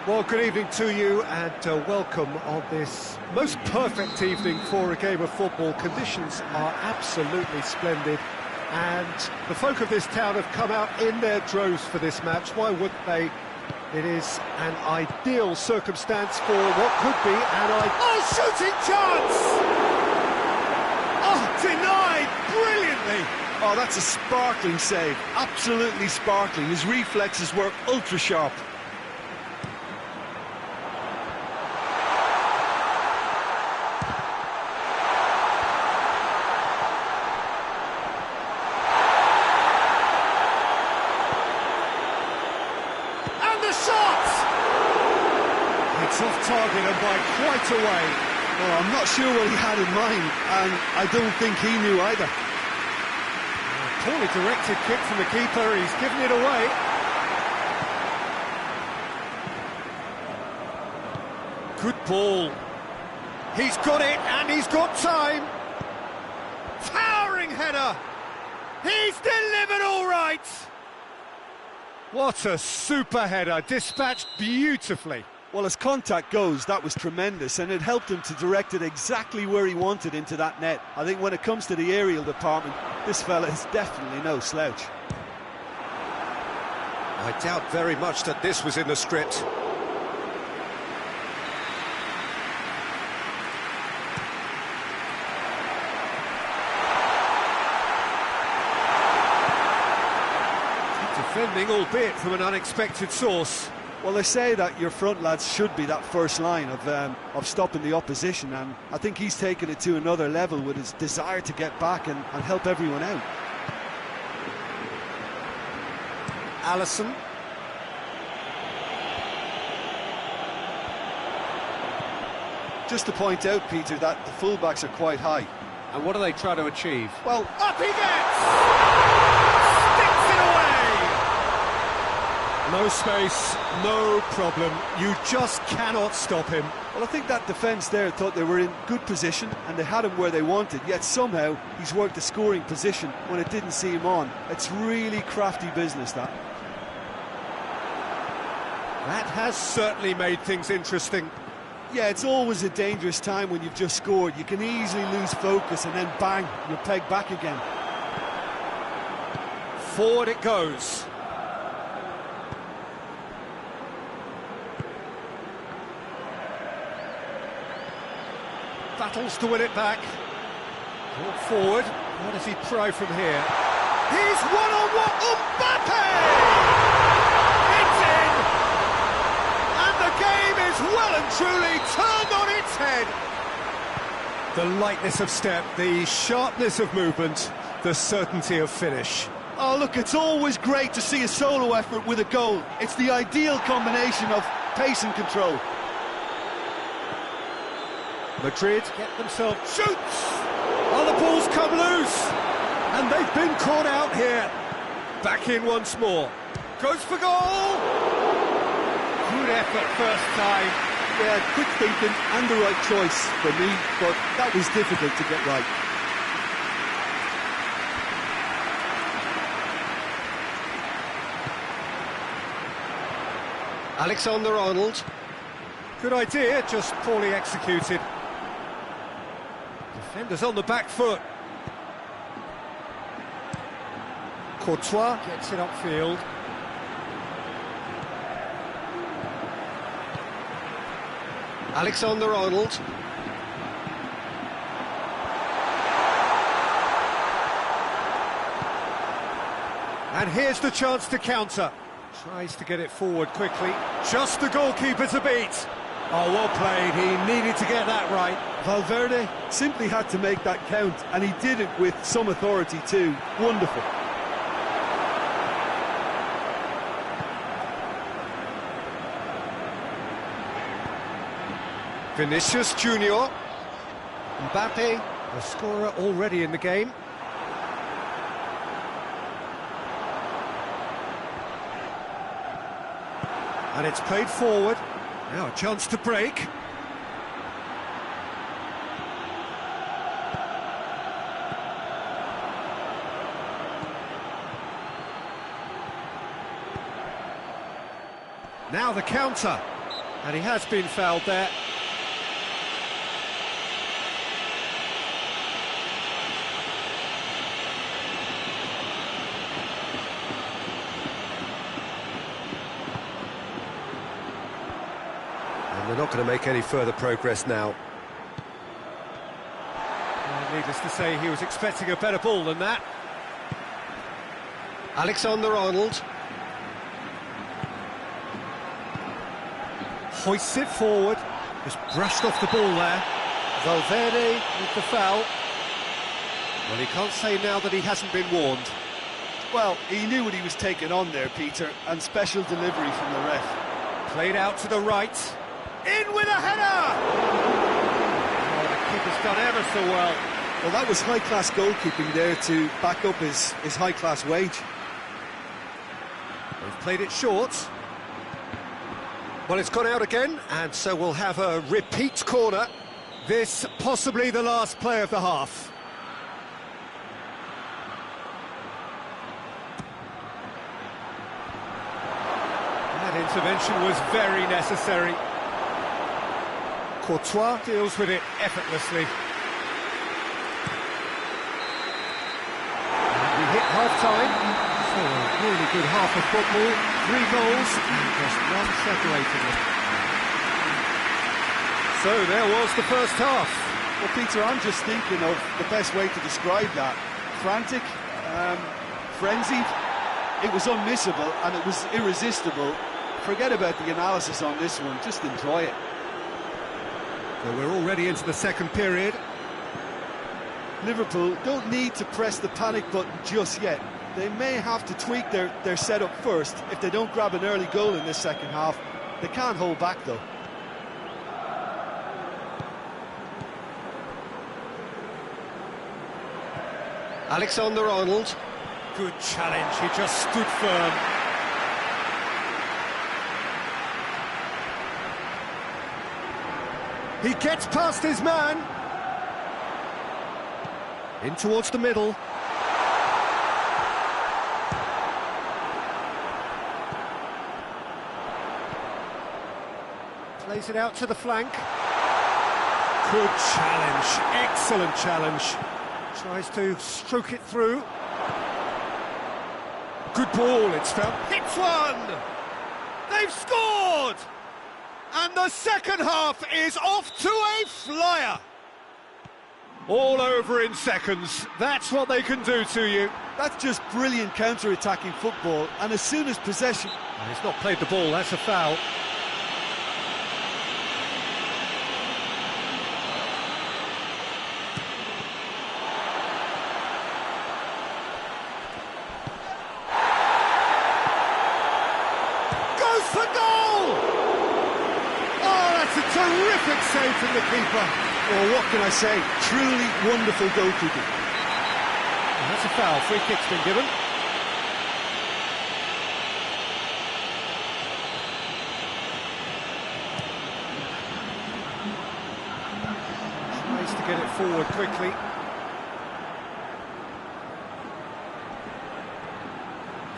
Well, good evening to you and welcome on this most perfect evening for a game of football. Conditions are absolutely splendid and the folk of this town have come out in their droves for this match. Why wouldn't they? It is an ideal circumstance for what could be Oh, shooting chance! Oh, denied brilliantly! Oh, that's a sparkling save, absolutely sparkling. His reflexes were ultra-sharp. It's off target and by quite a way. Well, I'm not sure what he had in mind, and I don't think he knew either. Poorly directed kick from the keeper, he's given it away. Good ball. He's got it and he's got time. Towering header. He's delivered all right. What a super header, dispatched beautifully. Well, as contact goes, that was tremendous, and it helped him to direct it exactly where he wanted into that net. I think when it comes to the aerial department, this fella is definitely no slouch. I doubt very much that this was in the script. Defending, albeit from an unexpected source. Well, they say that your front lads should be that first line of stopping the opposition, and I think he's taken it to another level with his desire to get back and help everyone out. Alisson. Just to point out, Peter, that the fullbacks are quite high. And what are they trying to achieve? Well, up he gets! Sticks it away! No space, no problem. You just cannot stop him. Well, I think that defence there thought they were in good position and they had him where they wanted, yet somehow he's worked a scoring position when it didn't see him on. It's really crafty business, that. That has certainly made things interesting. Yeah, it's always a dangerous time when you've just scored. You can easily lose focus and then bang, you're pegged back again. Forward it goes. Battles to win it back. Brought forward. What does he try from here? He's one-on-one. Mbappe! It's in! And the game is well and truly turned on its head. The lightness of step, the sharpness of movement, the certainty of finish. Oh, look, it's always great to see a solo effort with a goal. It's the ideal combination of pace and control. Madrid get themselves... Shoots! Oh, the ball's come loose! And they've been caught out here. Back in once more. Goes for goal! Good effort first time. Yeah, quick thinking and the right choice for me, but that was difficult to get right. Alexander-Arnold. Good idea, just poorly executed. Defenders on the back foot. Courtois gets it upfield. Alexander-Arnold. And here's the chance to counter. Tries to get it forward quickly. Just the goalkeeper to beat. Oh, well played. He needed to get that right. Valverde simply had to make that count, and he did it with some authority too. Wonderful. Vinicius Junior. Mbappe, the scorer already in the game. And it's played forward. Now a chance to break. Now the counter. And he has been fouled there. And they're not going to make any further progress now. Needless to say, he was expecting a better ball than that. Alexander-Arnold. Hoists it forward. Just brushed off the ball there. Valverde with the foul. Well, he can't say now that he hasn't been warned. Well, he knew what he was taking on there, Peter, and special delivery from the ref. Played out to the right. In with a header! Oh, the keeper's done ever so well. Well, that was high-class goalkeeping there to back up his high-class wage. They've played it short. Well, it's gone out again, and so we'll have a repeat corner. This possibly the last play of the half. That intervention was very necessary. Courtois deals with it effortlessly. And we hit half-time. So a really good half of football, 3 goals and just one separating them. So there was the first half. Well, Peter, I'm just thinking of the best way to describe that. Frantic, frenzied, it was unmissable and it was irresistible. Forget about the analysis on this one, just enjoy it. So we're already into the second period. Liverpool don't need to press the panic button just yet. They may have to tweak their setup first if they don't grab an early goal in this second half. They can't hold back, though. Alexander-Arnold. Good challenge, he just stood firm. He gets past his man. In towards the middle. Plays it out to the flank. Good challenge, excellent challenge. Tries to stroke it through. Good ball, it's found. Hits one! They've scored! And the second half is off to a flyer. All over in seconds. That's what they can do to you. That's just brilliant counter-attacking football, and as soon as possession... And he's not played the ball, that's a foul. For goal! Oh, that's a terrific save from the keeper. Well, what can I say? Truly wonderful goalkeeping. And that's a foul. Free kick's been given. Tries to get it forward quickly.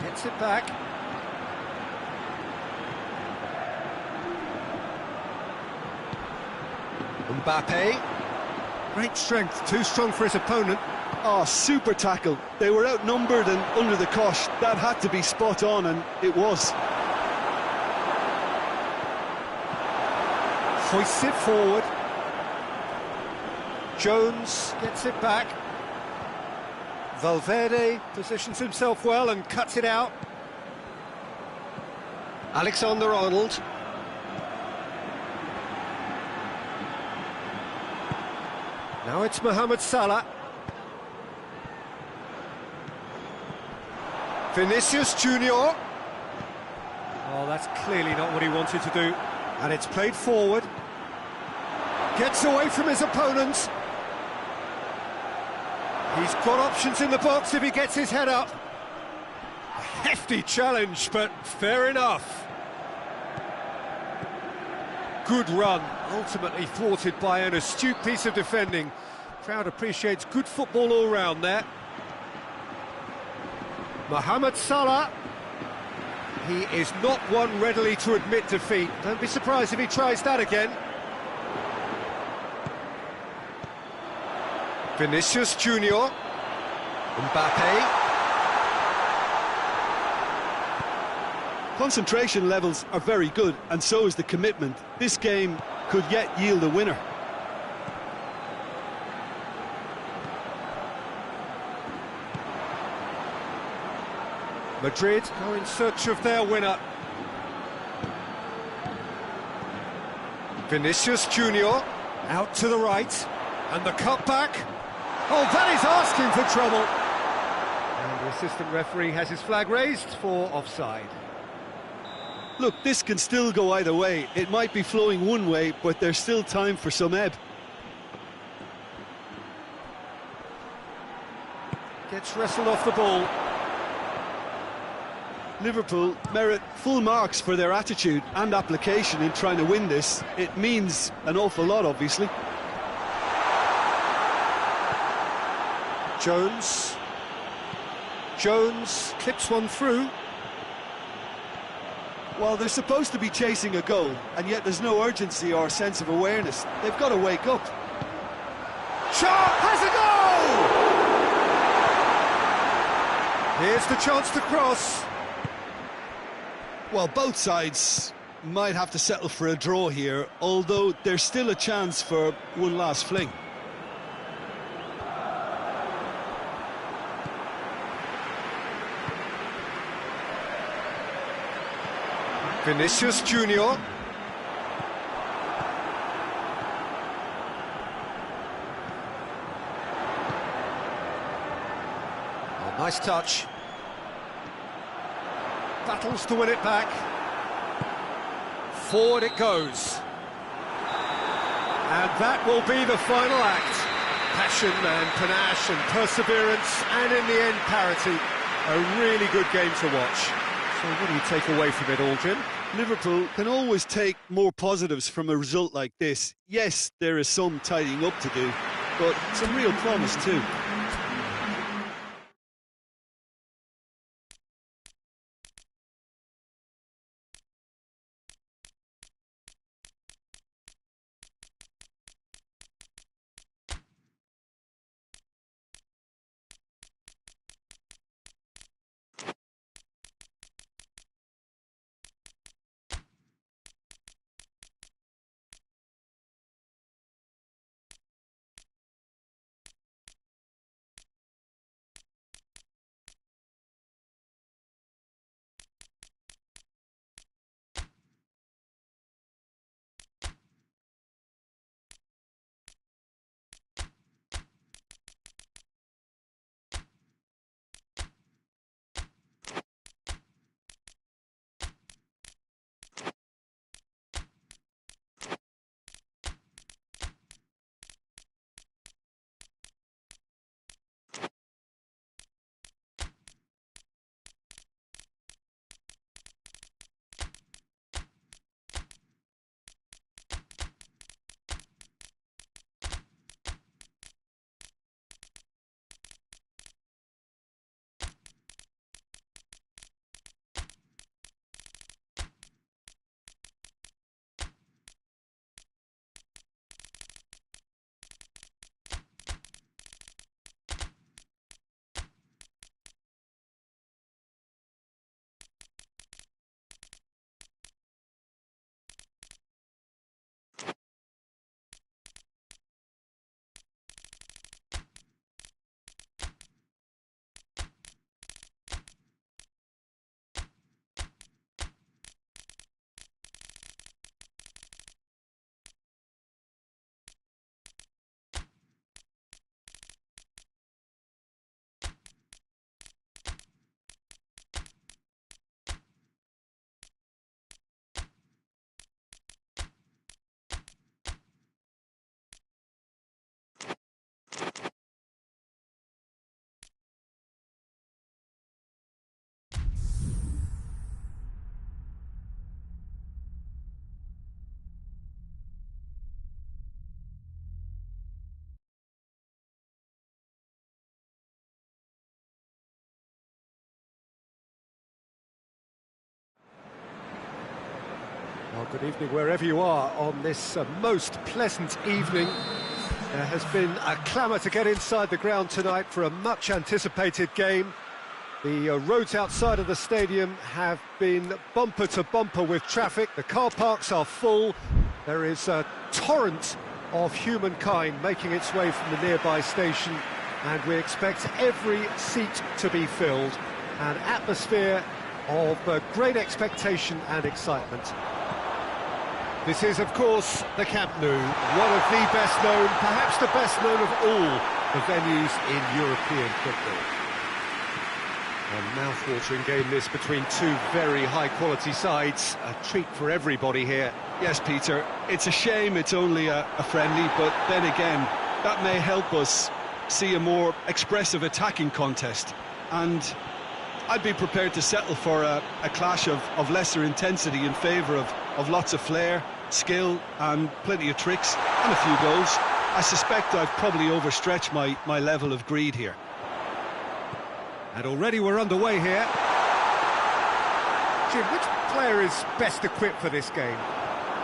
Gets it back. Mbappe. Great strength, too strong for his opponent. Oh, super tackle. They were outnumbered and under the cosh. That had to be spot on, and it was. Hoists it forward. Jones gets it back. Valverde positions himself well and cuts it out. Alexander-Arnold. Now it's Mohamed Salah. Vinicius Junior. Oh, that's clearly not what he wanted to do. And it's played forward. Gets away from his opponents. He's got options in the box if he gets his head up. A hefty challenge, but fair enough. Good run, ultimately thwarted by an astute piece of defending. Crowd appreciates good football all round there. Mohamed Salah. He is not one readily to admit defeat. Don't be surprised if he tries that again. Vinicius Junior. Mbappe. Concentration levels are very good, and so is the commitment. This game could yet yield a winner. Madrid go in search of their winner. Vinicius Junior out to the right, and the cutback. Oh, that is asking for trouble. And the assistant referee has his flag raised for offside. Look, this can still go either way. It might be flowing one way, but there's still time for some ebb. Gets wrestled off the ball. Liverpool merit full marks for their attitude and application in trying to win this. It means an awful lot, obviously. Jones clips one through. Well, they're supposed to be chasing a goal, and yet there's no urgency or sense of awareness. They've got to wake up. Sharp has a goal! Here's the chance to cross. Well, both sides might have to settle for a draw here, although there's still a chance for one last fling. Vinicius Junior. Oh, nice touch. Battles to win it back. Forward it goes. And that will be the final act. Passion and panache and perseverance, and in the end, parity. A really good game to watch. So what do you take away from it all, Jim? Liverpool can always take more positives from a result like this. Yes, there is some tidying up to do, but some real promise too. Well, good evening wherever you are on this most pleasant evening. There has been a clamour to get inside the ground tonight for a much-anticipated game. The roads outside of the stadium have been bumper to bumper with traffic. The car parks are full. There is a torrent of humankind making its way from the nearby station, and we expect every seat to be filled. An atmosphere of great expectation and excitement. This is, of course, the Camp Nou, one of the best known, perhaps the best known of all the venues in European football. A mouth-watering game this between two very high-quality sides. A treat for everybody here. Yes, Peter, it's a shame it's only a friendly, but then again, that may help us see a more expressive attacking contest. And I'd be prepared to settle for a clash of lesser intensity in favour of lots of flair, skill and plenty of tricks and a few goals. I suspect I've probably overstretched my level of greed here. And already we're underway here. Jim, which player is best equipped for this game?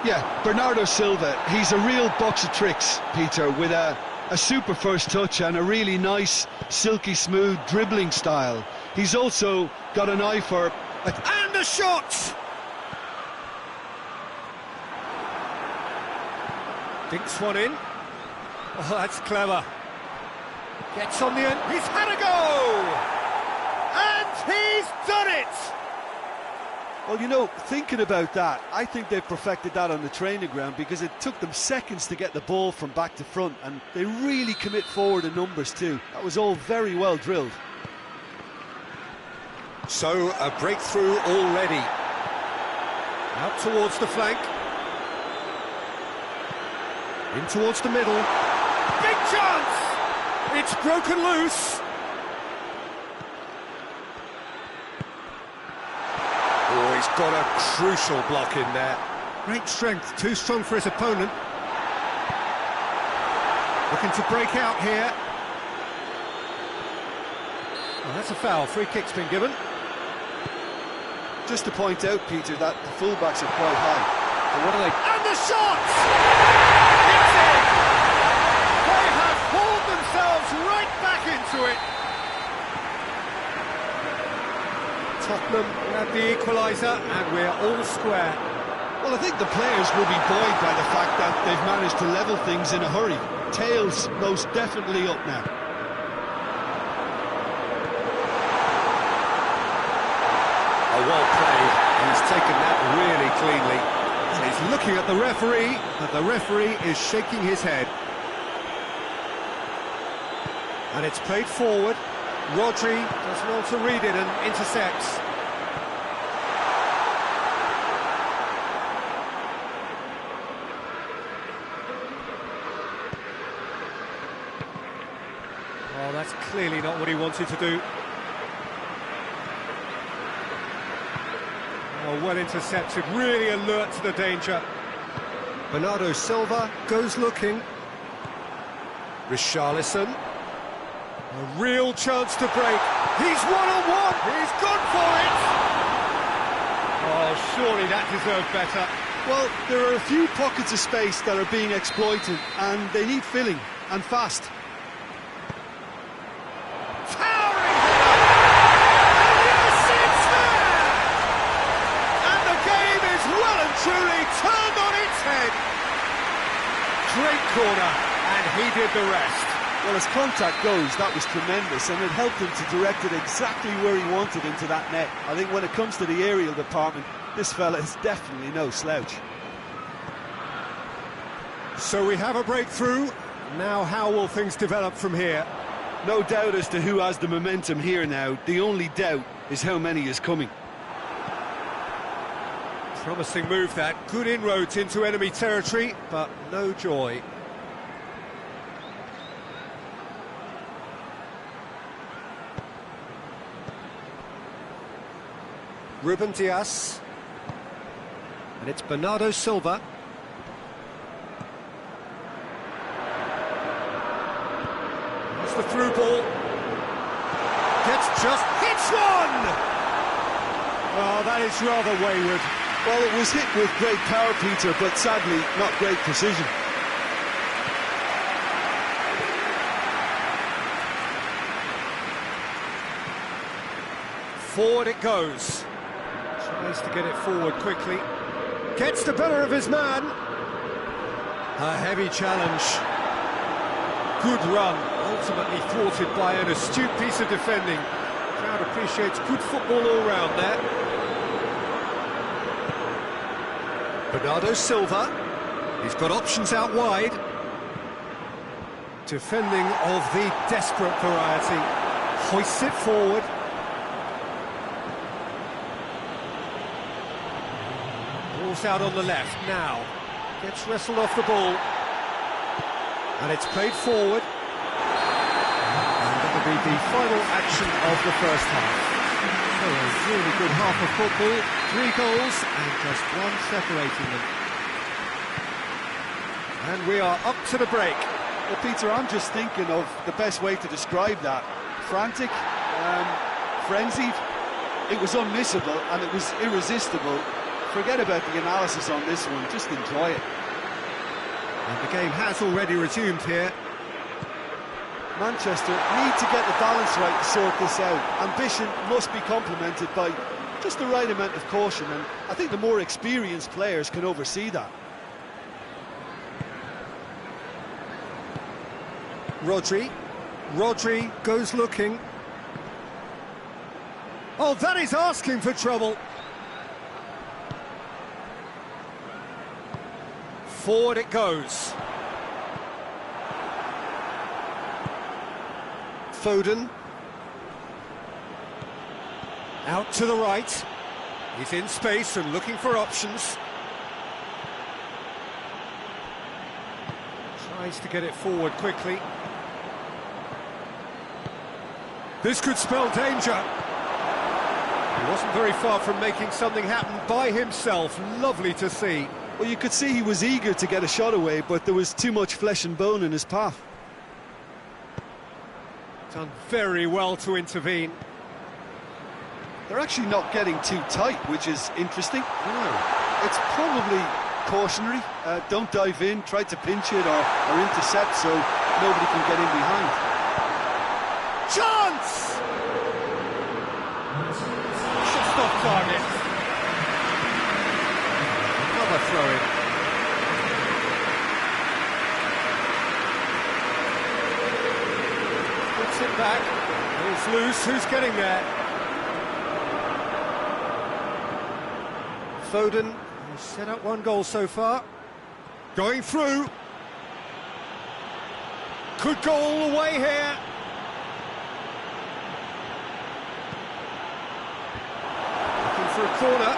Yeah, Bernardo Silva. He's a real box of tricks, Peter, with a super first touch and a really nice, silky smooth dribbling style. He's also got an eye for... And a shot! Dinks one in. Oh, that's clever. Gets on the end. He's had a go! And he's done it! Well, you know, thinking about that, I think they perfected that on the training ground because it took them seconds to get the ball from back to front, and they really commit forward in numbers too. That was all very well drilled. So, a breakthrough already. Out towards the flank. In towards the middle. Big chance! It's broken loose. Oh, he's got a crucial block in there. Great strength, too strong for his opponent. Looking to break out here. Oh, that's a foul. Free kick's been given. Just to point out, Peter, that the fullbacks are quite high. And what are they? And the shot! It's in! They have hauled themselves right back into it. Tottenham had the equaliser, and we're all square. Well, I think the players will be buoyed by the fact that they've managed to level things in a hurry. Tails most definitely up now. Well played. He's taken that really cleanly. And he's looking at the referee, but the referee is shaking his head. And it's played forward. Rodri does well to read it and intercepts. Oh, that's clearly not what he wanted to do. Oh, well intercepted, really alert to the danger. Bernardo Silva goes looking. Richarlison. A real chance to break. He's one-on-one. He's gone for it. Oh, surely that deserved better. Well, there are a few pockets of space that are being exploited, and they need filling, and fast. Towering header! And yes, it's there! And the game is well and truly turned on its head. Great corner, and he did the rest. Well, as contact goes, that was tremendous, and it helped him to direct it exactly where he wanted into that net. I think when it comes to the aerial department, this fella is definitely no slouch. So we have a breakthrough. Now how will things develop from here? No doubt as to who has the momentum here now. The only doubt is how many is coming. Promising move that. Good inroads into enemy territory, but no joy. Ruben Dias. And it's Bernardo Silva. That's the through ball. Gets just hits one! Oh, that is rather wayward. Well, it was hit with great power, Peter, but sadly not great precision. Forward it goes. Tries to get it forward quickly. Gets the better of his man. A heavy challenge. Good run. Ultimately thwarted by an astute piece of defending. The crowd appreciates good football all round there. Bernardo Silva. He's got options out wide. Defending of the desperate variety. Hoists it forward. Ball's out on the left now. Gets wrestled off the ball. And it's played forward. And that'll be the final action of the first half. So a really good half of football. 3 goals and just one separating them. And we are up to the break. Well, Peter, I'm just thinking of the best way to describe that. Frantic, frenzied. It was unmissable and it was irresistible. Forget about the analysis on this one, just enjoy it. And the game has already resumed here. Manchester need to get the balance right to sort this out. Ambition must be complemented by just the right amount of caution, and I think the more experienced players can oversee that. Rodri goes looking. Oh, that is asking for trouble. Forward it goes. Foden. Out to the right. He's in space and looking for options. Tries to get it forward quickly. This could spell danger. He wasn't very far from making something happen by himself. Lovely to see. Well, you could see he was eager to get a shot away, but there was too much flesh and bone in his path. Done very well to intervene. They're actually not getting too tight, which is interesting. No. It's probably cautionary. Don't dive in, try to pinch it or intercept so nobody can get in behind. Chance! Just off target. Another throw-in. Puts it back. It's loose. Who's getting there? Foden has set up 1 goal so far. Going through. Could go all the way here. Looking for a corner.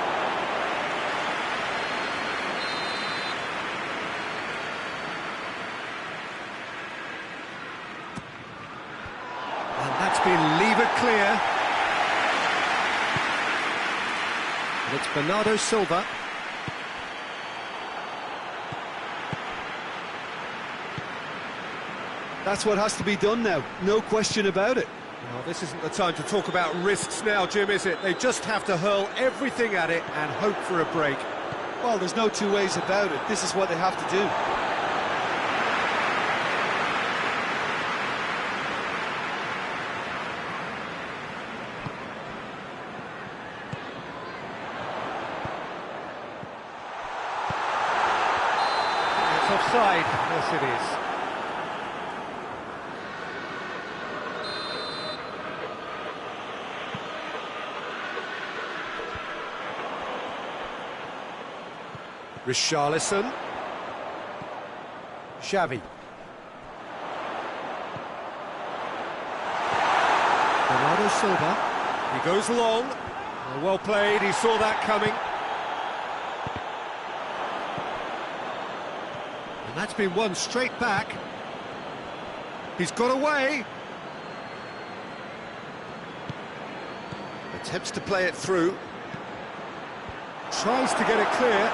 And that's been levered clear. And it's Bernardo Silva. That's what has to be done now, no question about it. Well, this isn't the time to talk about risks now, Jim, is it? They just have to hurl everything at it and hope for a break. Well, there's no two ways about it. This is what they have to do. It's offside. Yes, it is. Richarlison. Xavi. Bernardo Silva. He goes long. Well played, he saw that coming. And that's been won straight back. He's got away. Attempts to play it through. Tries to get it clear.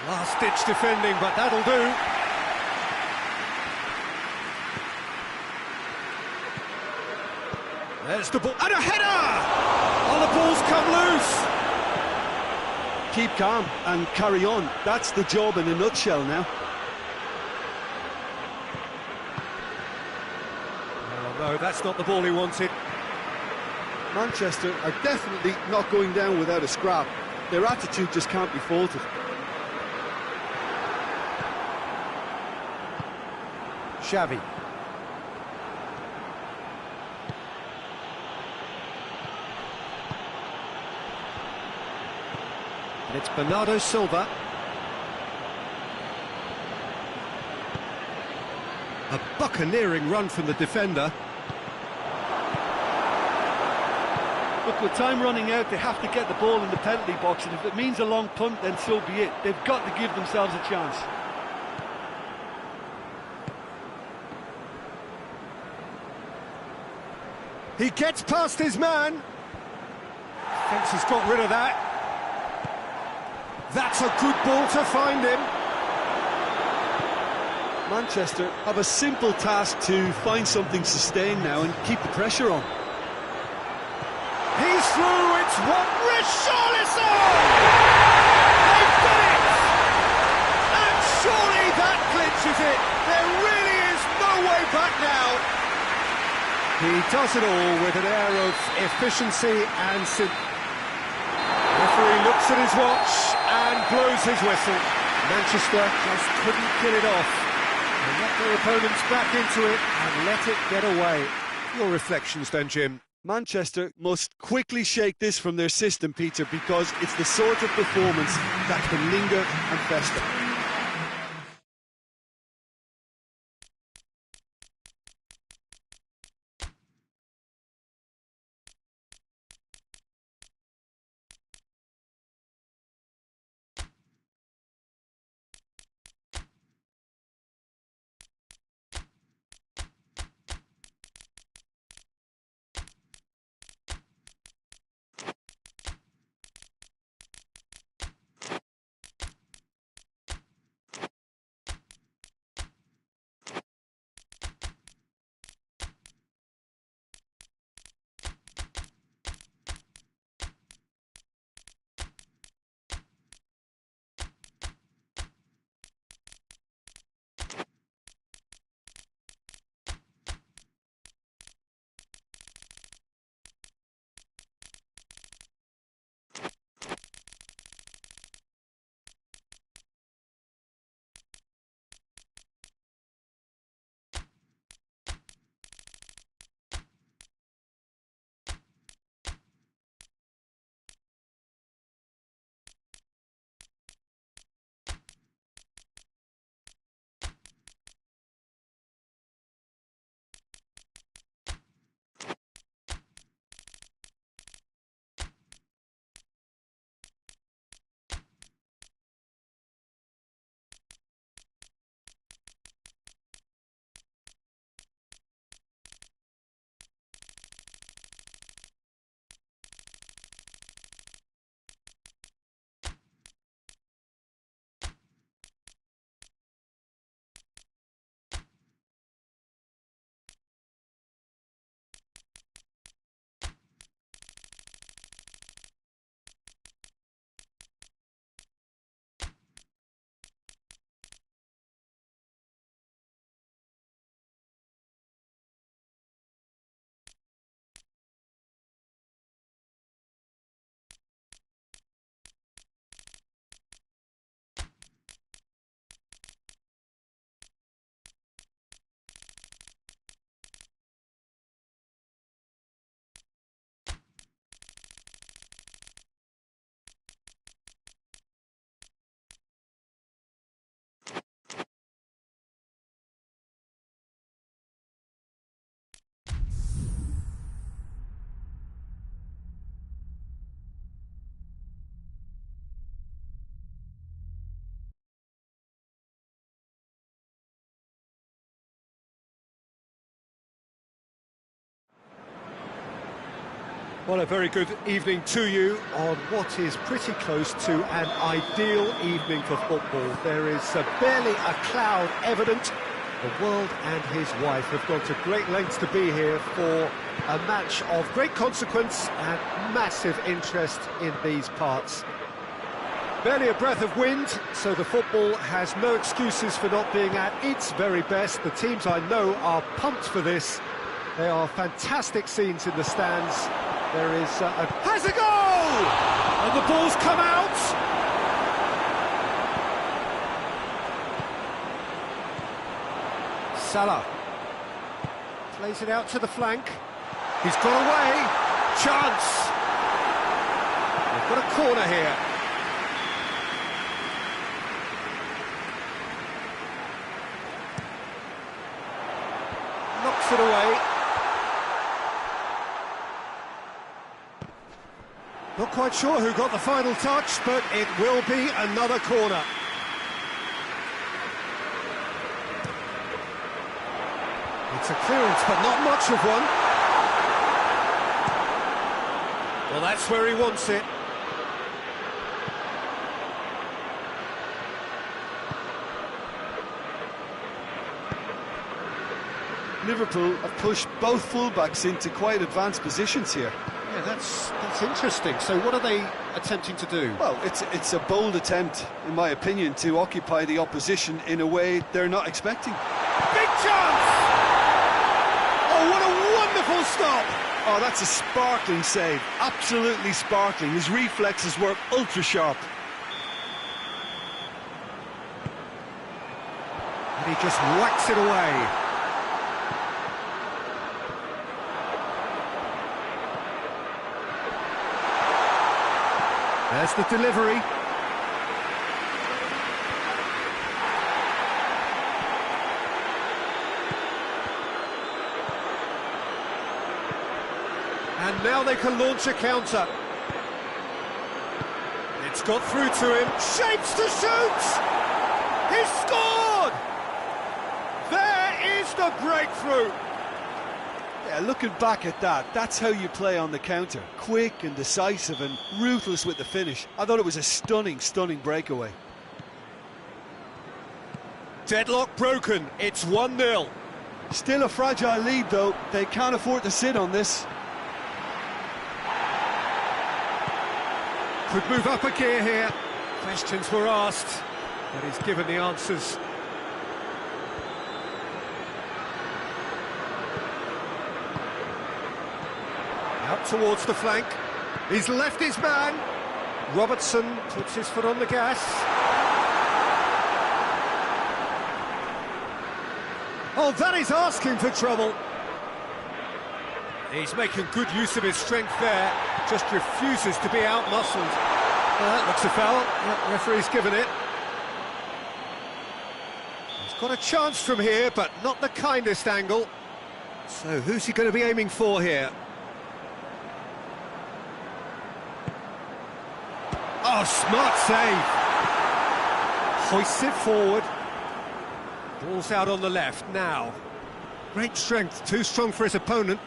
Last-ditch defending, but that'll do. There's the ball, and a header! Oh, the ball's come loose! Keep calm and carry on. That's the job in a nutshell now. Oh, no, that's not the ball he wanted. Manchester are definitely not going down without a scrap. Their attitude just can't be faulted. Xavi. And it's Bernardo Silva. A buccaneering run from the defender. Look, with time running out, they have to get the ball in the penalty box, and if it means a long punt, then so be it. They've got to give themselves a chance. He gets past his man. Fence has got rid of that. That's a good ball to find him. Manchester have a simple task to find something sustained now and keep the pressure on. He's through, it's one, Richarlison! They've done it! And surely that clinches it. There really is no way back now. He does it all with an air of efficiency and referee looks at his watch and blows his whistle. Manchester just couldn't get it off. They let their opponents back into it and let it get away. Your reflections then, Jim? Manchester must quickly shake this from their system, Peter, because it's the sort of performance that can linger and fester. Well, a very good evening to you on what is pretty close to an ideal evening for football. There is barely a cloud evident. The world and his wife have gone to great lengths to be here for A match of great consequence and massive interest in these parts. Barely a breath of wind, so the football has no excuses for not being at its very best. The teams I know are pumped for this. There are fantastic scenes in the stands. There is has a goal! And the ball's come out! Salah plays it out to the flank. He's got away. Chance! They've got a corner here. Knocks it away. Not quite sure who got the final touch, but it will be another corner. It's a clearance, but not much of one. Well, that's where he wants it. Liverpool have pushed both fullbacks into quite advanced positions here. Yeah, that's interesting. So what are they attempting to do? Well, it's a bold attempt, in my opinion, to occupy the opposition in a way they're not expecting. Big chance! Oh, what a wonderful stop! Oh, that's a sparkling save. Absolutely sparkling. His reflexes were ultra-sharp. And he just whacks it away. There's the delivery. And now they can launch a counter. It's got through to him. Shapes to shoot! He's scored! There is the breakthrough! Yeah, looking back at that, that's how you play on the counter. Quick and decisive and ruthless with the finish. I thought it was a stunning, stunning breakaway. Deadlock broken. It's 1-0. Still a fragile lead, though. They can't afford to sit on this. Could move up a gear here. Questions were asked, but he's given the answers. Out towards the flank. He's left his man. Robertson puts his foot on the gas. Oh, that is asking for trouble. He's making good use of his strength there. Just refuses to be out-muscled. That looks a foul. Yep, referee's given it. He's got a chance from here, but not the kindest angle. So who's he going to be aiming for here? Oh, smart save. Hoists it forward. Ball's out on the left now. Great strength, too strong for his opponent.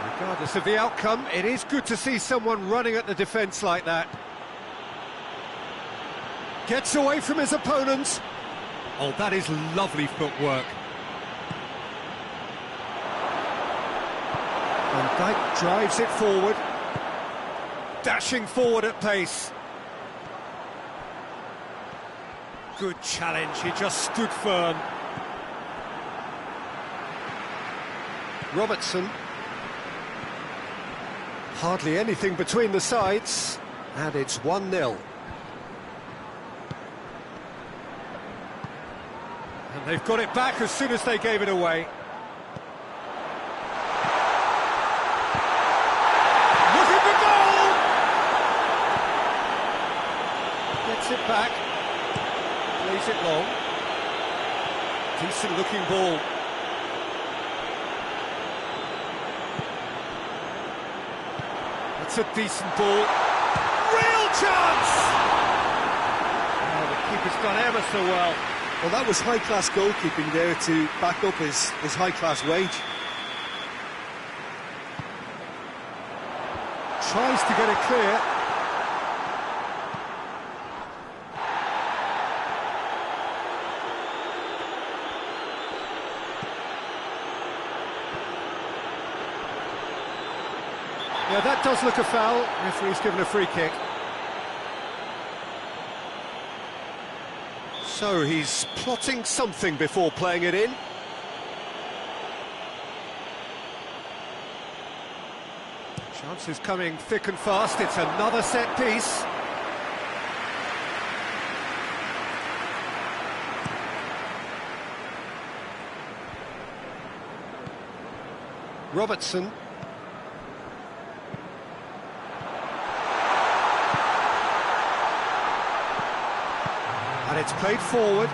Regardless of the outcome, it is good to see someone running at the defence like that. Gets away from his opponent. Oh, that is lovely footwork. Van Dijk drives it forward. Dashing forward at pace. Good challenge, he just stood firm. Robertson. Hardly anything between the sides, and it's 1-0. And they've got it back as soon as they gave it away. Look at the goal! Gets it back, plays it long. Decent looking ball. It's a decent ball. Real chance! Oh, the keeper's done ever so well. Well, that was high-class goalkeeping there to back up his high-class wage. Tries to get it clear. Yeah, that does look a foul. Referee's given a free kick. So he's plotting something before playing it in. Chances coming thick and fast. It's another set piece. Robertson. And it's played forward.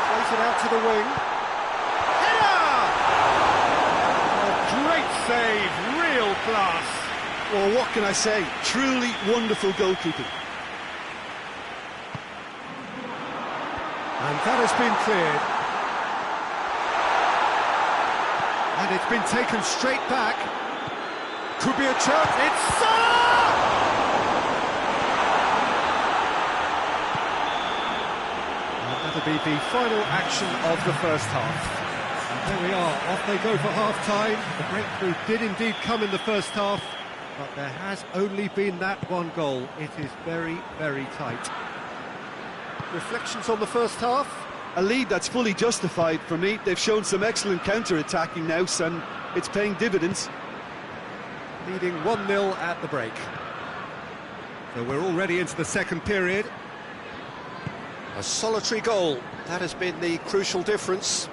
Plays it out to the wing. Header! A great save, real class. Well, what can I say? Truly wonderful goalkeeping. And that has been cleared. And it's been taken straight back. Could be a chance. It's Salah! And that'll be the final action of the first half. And there we are. Off they go for half-time. The breakthrough did indeed come in the first half, but there has only been that one goal. It is very, very tight. Reflections on the first half? A lead that's fully justified for me. They've shown some excellent counter-attacking now, and it's paying dividends. Leading 1-0 at the break. So we're already into the second period. A solitary goal. That has been the crucial difference.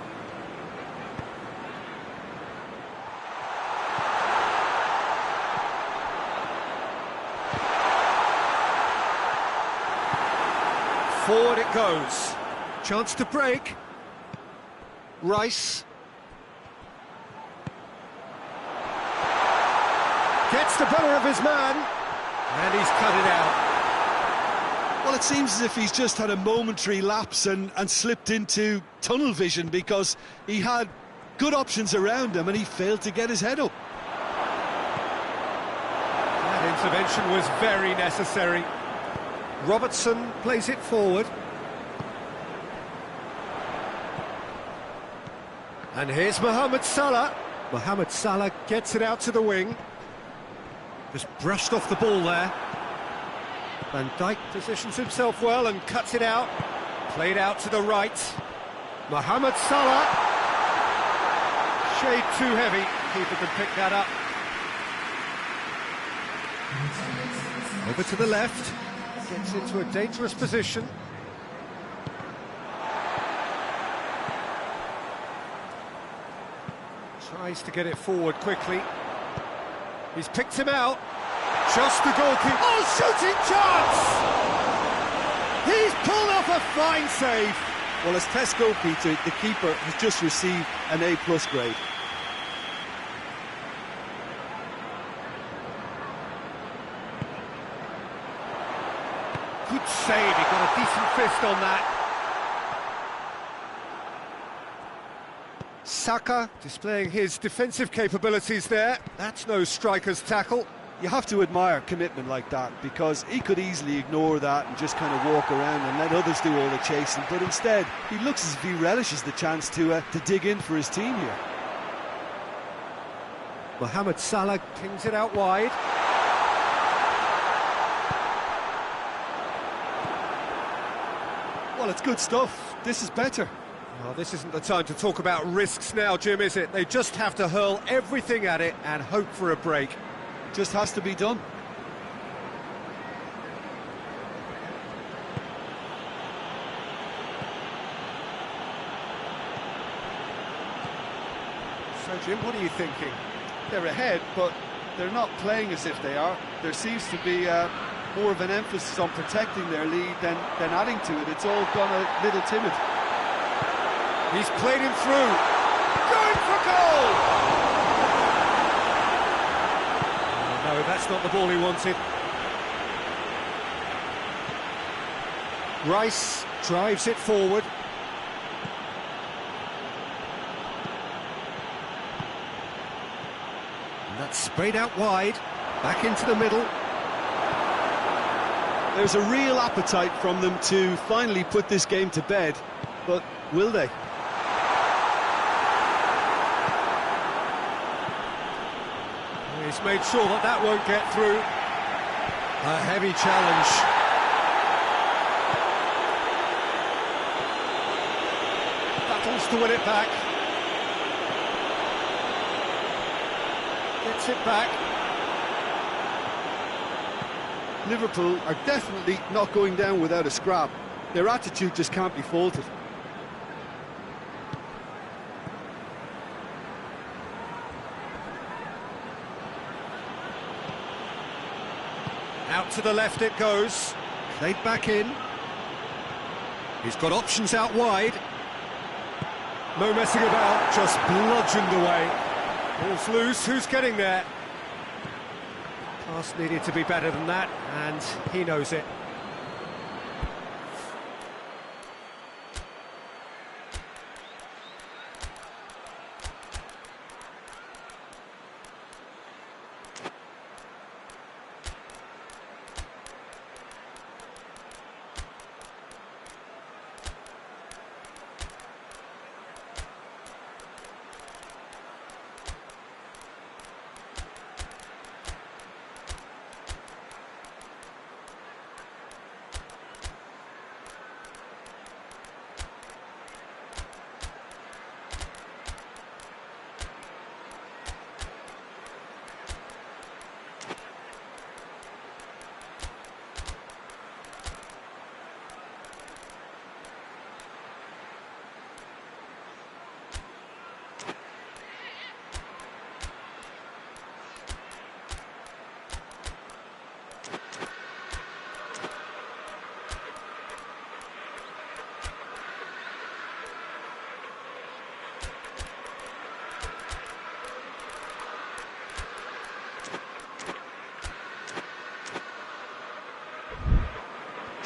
Forward it goes. Chance to break. Rice. Gets the better of his man. And he's cut it out. Well, it seems as if he's just had a momentary lapse and slipped into tunnel vision, because he had good options around him and he failed to get his head up. That intervention was very necessary. Robertson plays it forward. And here's Mohamed Salah. Mohamed Salah gets it out to the wing. Just brushed off the ball there. Van Dijk positions himself well and cuts it out. Played out to the right. Mohamed Salah. Shade too heavy. Keeper can pick that up. Over to the left. Gets into a dangerous position. Tries to get it forward quickly. He's picked him out. Just the goalkeeper. Oh, shooting chance! He's pulled off a fine save. Well, as test goalkeeper, the keeper has just received an A+ grade. Good save, he got a decent fist on that. Saka displaying his defensive capabilities there. That's no striker's tackle. You have to admire commitment like that, because he could easily ignore that and just kind of walk around and let others do all the chasing, but instead he looks as if he relishes the chance to dig in for his team here. Mohamed Salah pings it out wide. Well, it's good stuff. This is better. Well, this isn't the time to talk about risks now, Jim, is it? They just have to hurl everything at it and hope for a break. Just has to be done. So, Jim, what are you thinking? They're ahead, but they're not playing as if they are. There seems to be more of an emphasis on protecting their lead than adding to it. It's all gone a little timid. He's played him through. Going for goal! Oh, no, that's not the ball he wanted. Rice drives it forward. And that's sprayed out wide. Back into the middle. There's a real appetite from them to finally put this game to bed, but will they? He's made sure that that won't get through. A heavy challenge. Battles to win it back. Gets it back. Liverpool are definitely not going down without a scrap. Their attitude just can't be faulted. Out to the left it goes. Played back in. He's got options out wide. No messing about, just bludgeoned away. Ball's loose, who's getting there? Pass needed to be better than that, and he knows it.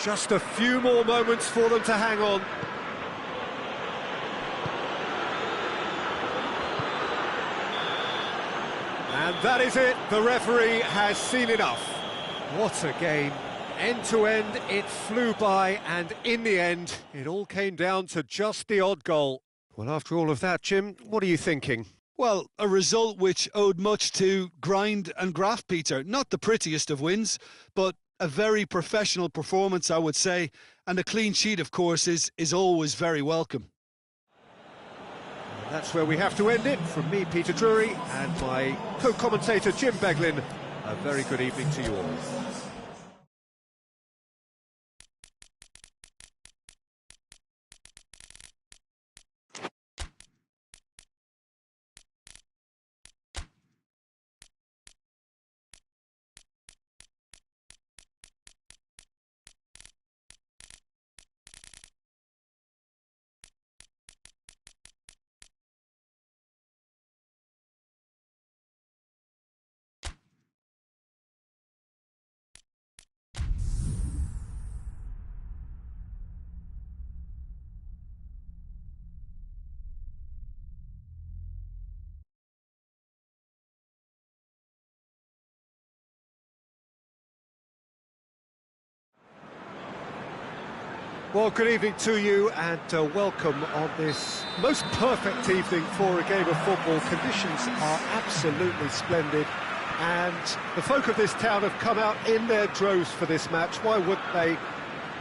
Just a few more moments for them to hang on. And that is it, the referee has seen enough. What a game. End to end, it flew by, and in the end, it all came down to just the odd goal. Well, after all of that, Jim, what are you thinking? Well, a result which owed much to grind and graft, Peter. Not the prettiest of wins, but a very professional performance, I would say, and a clean sheet, of course, is always very welcome. And that's where we have to end it. From me, Peter Drury, and my co-commentator, Jim Beglin, a very good evening to you all. Well, good evening to you, and welcome on this most perfect evening for a game of football. Conditions are absolutely splendid, and the folk of this town have come out in their droves for this match. Why wouldn't they?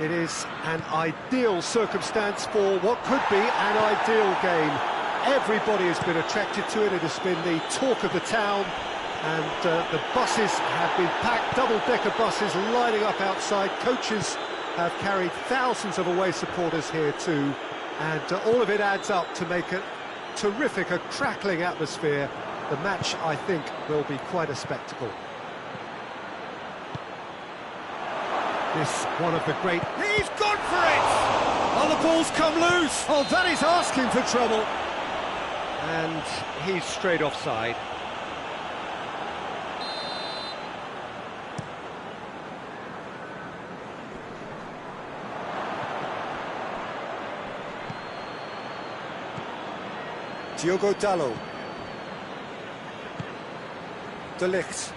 It is an ideal circumstance for what could be an ideal game. Everybody has been attracted to it. It has been the talk of the town, and the buses have been packed, double-decker buses lining up outside. Coaches have carried thousands of away supporters here too, and all of it adds up to make a terrific, a crackling atmosphere. The match, I think, will be quite a spectacle. This one of the great... He's gone for it! Oh, the ball's come loose! Oh, that is asking for trouble. And he's straight offside. Diogo Dalot. De Ligt.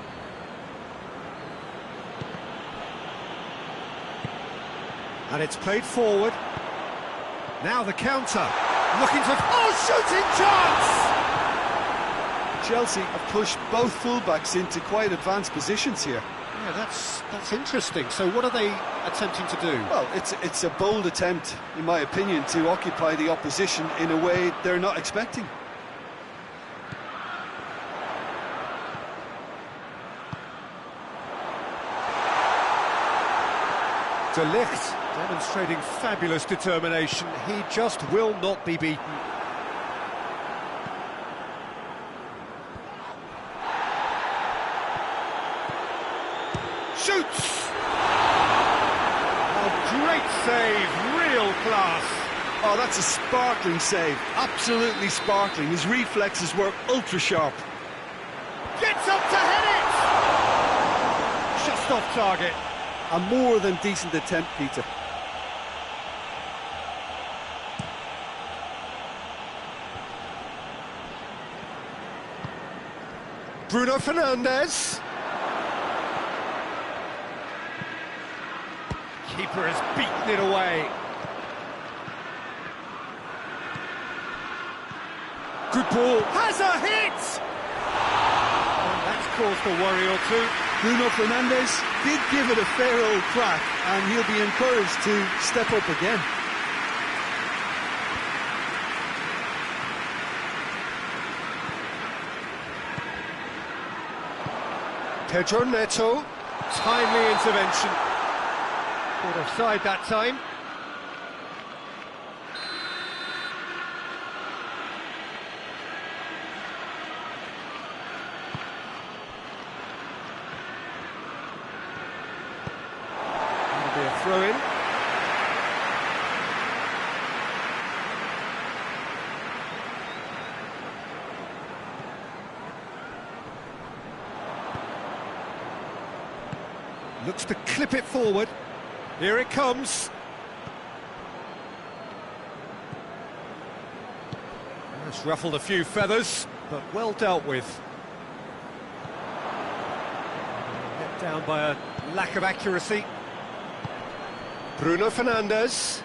And it's played forward. Now the counter. Looking to... Oh, shooting chance! Chelsea have pushed both fullbacks into quite advanced positions here. Yeah, that's interesting. So what are they attempting to do? Well, it's a bold attempt, in my opinion, to occupy the opposition in a way they're not expecting. De Ligt demonstrating fabulous determination. He just will not be beaten. Shoots! A great save, real class. Oh, that's a sparkling save, absolutely sparkling. His reflexes were ultra sharp. Gets up to head it! Just off target. A more than decent attempt, Peter. Bruno Fernandes. Keeper has beaten it away. Good ball. Has a hit! Oh, that's caused a worry or two. Bruno Fernandes did give it a fair old crack, and he'll be encouraged to step up again. Pedro Neto, timely intervention. Caught offside that time. That'll be a throw-in. Looks to clip it forward. Here it comes. It's ruffled a few feathers, but well dealt with. Let down by a lack of accuracy. Bruno Fernandes.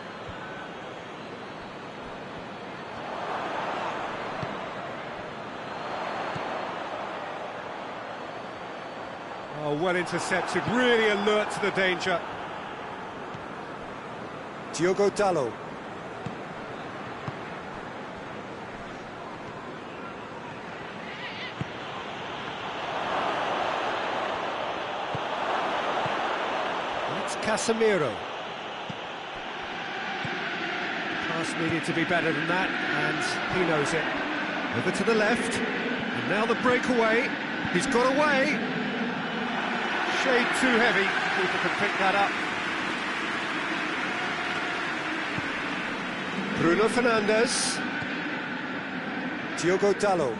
Oh, well intercepted, really alert to the danger. Diogo Dalot. It's Casemiro. Pass needed to be better than that, and he knows it. Over to the left, and now the breakaway. He's got away. Shade too heavy, keeper can pick that up. Bruno Fernandes. Diogo Dalot.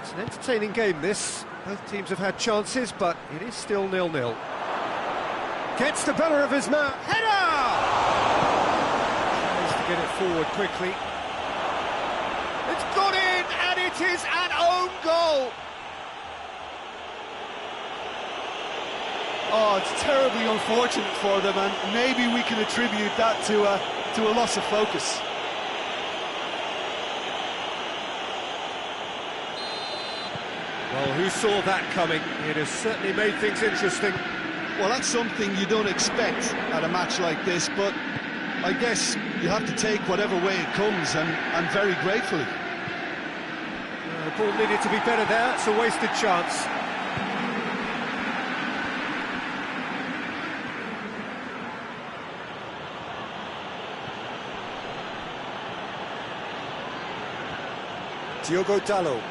It's an entertaining game, this. Both teams have had chances, but it is still 0-0. Gets the better of his man. Header! Tries to get it forward quickly. It's got in, and it is an own goal! Oh, it's terribly unfortunate for them, and maybe we can attribute that to a loss of focus. Well, who saw that coming? It has certainly made things interesting. Well, that's something you don't expect at a match like this, but I guess you have to take whatever way it comes, and very gratefully. The ball needed to be better there. It's a wasted chance. Diogo Dalot.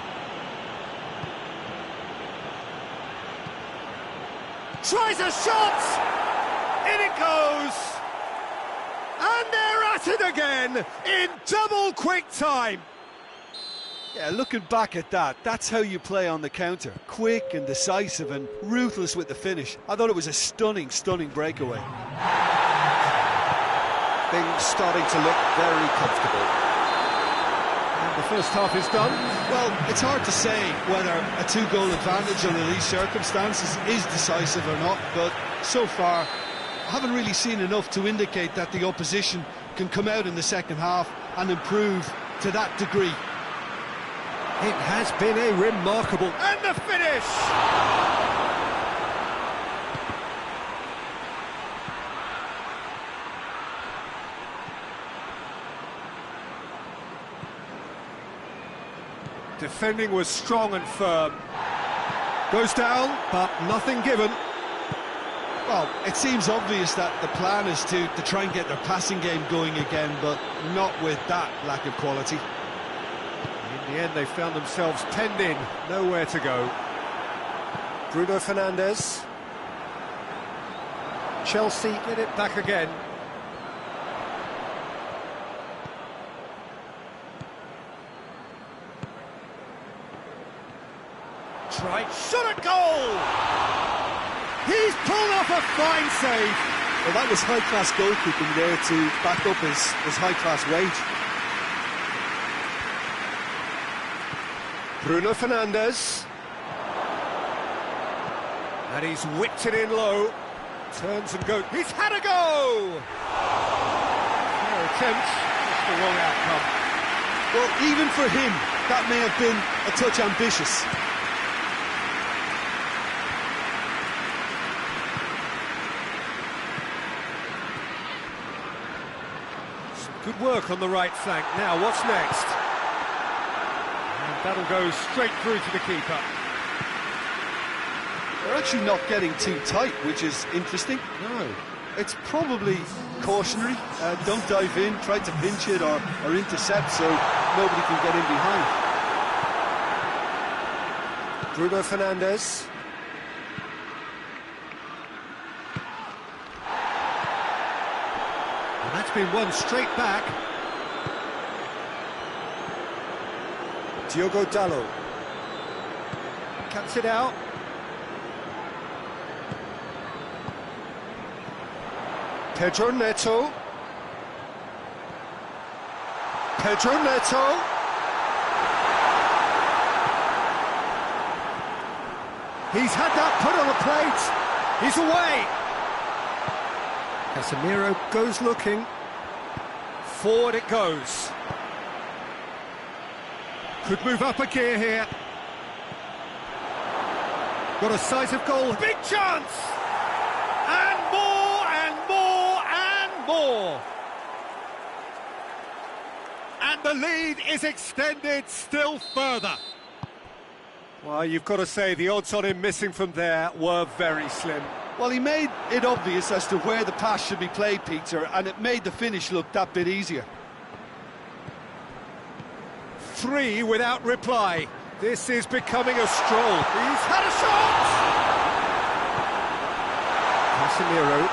Tries a shot! In it goes! And they're at it again in double quick time. Yeah, looking back at that, that's how you play on the counter. Quick and decisive and ruthless with the finish. I thought it was a stunning, stunning breakaway. Things starting to look very comfortable. The first half is done. Well, it's hard to say whether a two-goal advantage under these circumstances is decisive or not, but so far I haven't really seen enough to indicate that the opposition can come out in the second half and improve to that degree. It has been a remarkable... And the finish! Defending was strong and firm. Goes down, but nothing given. Well, it seems obvious that the plan is to try and get their passing game going again, but not with that lack of quality. In the end, they found themselves penned in, nowhere to go. Bruno Fernandes. Chelsea get it back again. Right, shot at goal! He's pulled off a fine save. Well, that was high-class goalkeeping there to back up his high-class wage. Bruno Fernandes. And he's whipped it in low. Turns and goes. He's had a go! Fair attempt, just the wrong outcome. Well, even for him, that may have been a touch ambitious. Good work on the right flank. Now, what's next? And that'll go straight through to the keeper. They're actually not getting too tight, which is interesting. No. It's probably cautionary. Don't dive in, try to pinch it or intercept so nobody can get in behind. Bruno Fernandes. And that's been won straight back. Diogo Dalot. Cuts it out. Pedro Neto. Pedro Neto. He's had that put on a plate. He's away. Casemiro goes looking. Forward it goes. Could move up a gear here. Got a size of goal. Big chance! And more, and more, and more. And the lead is extended still further. Well, you've got to say the odds on him missing from there were very slim. Well, he made it obvious as to where the pass should be played, Peter, and it made the finish look that bit easier. 3 without reply. This is becoming a stroll. He's had a shot! Casemiro.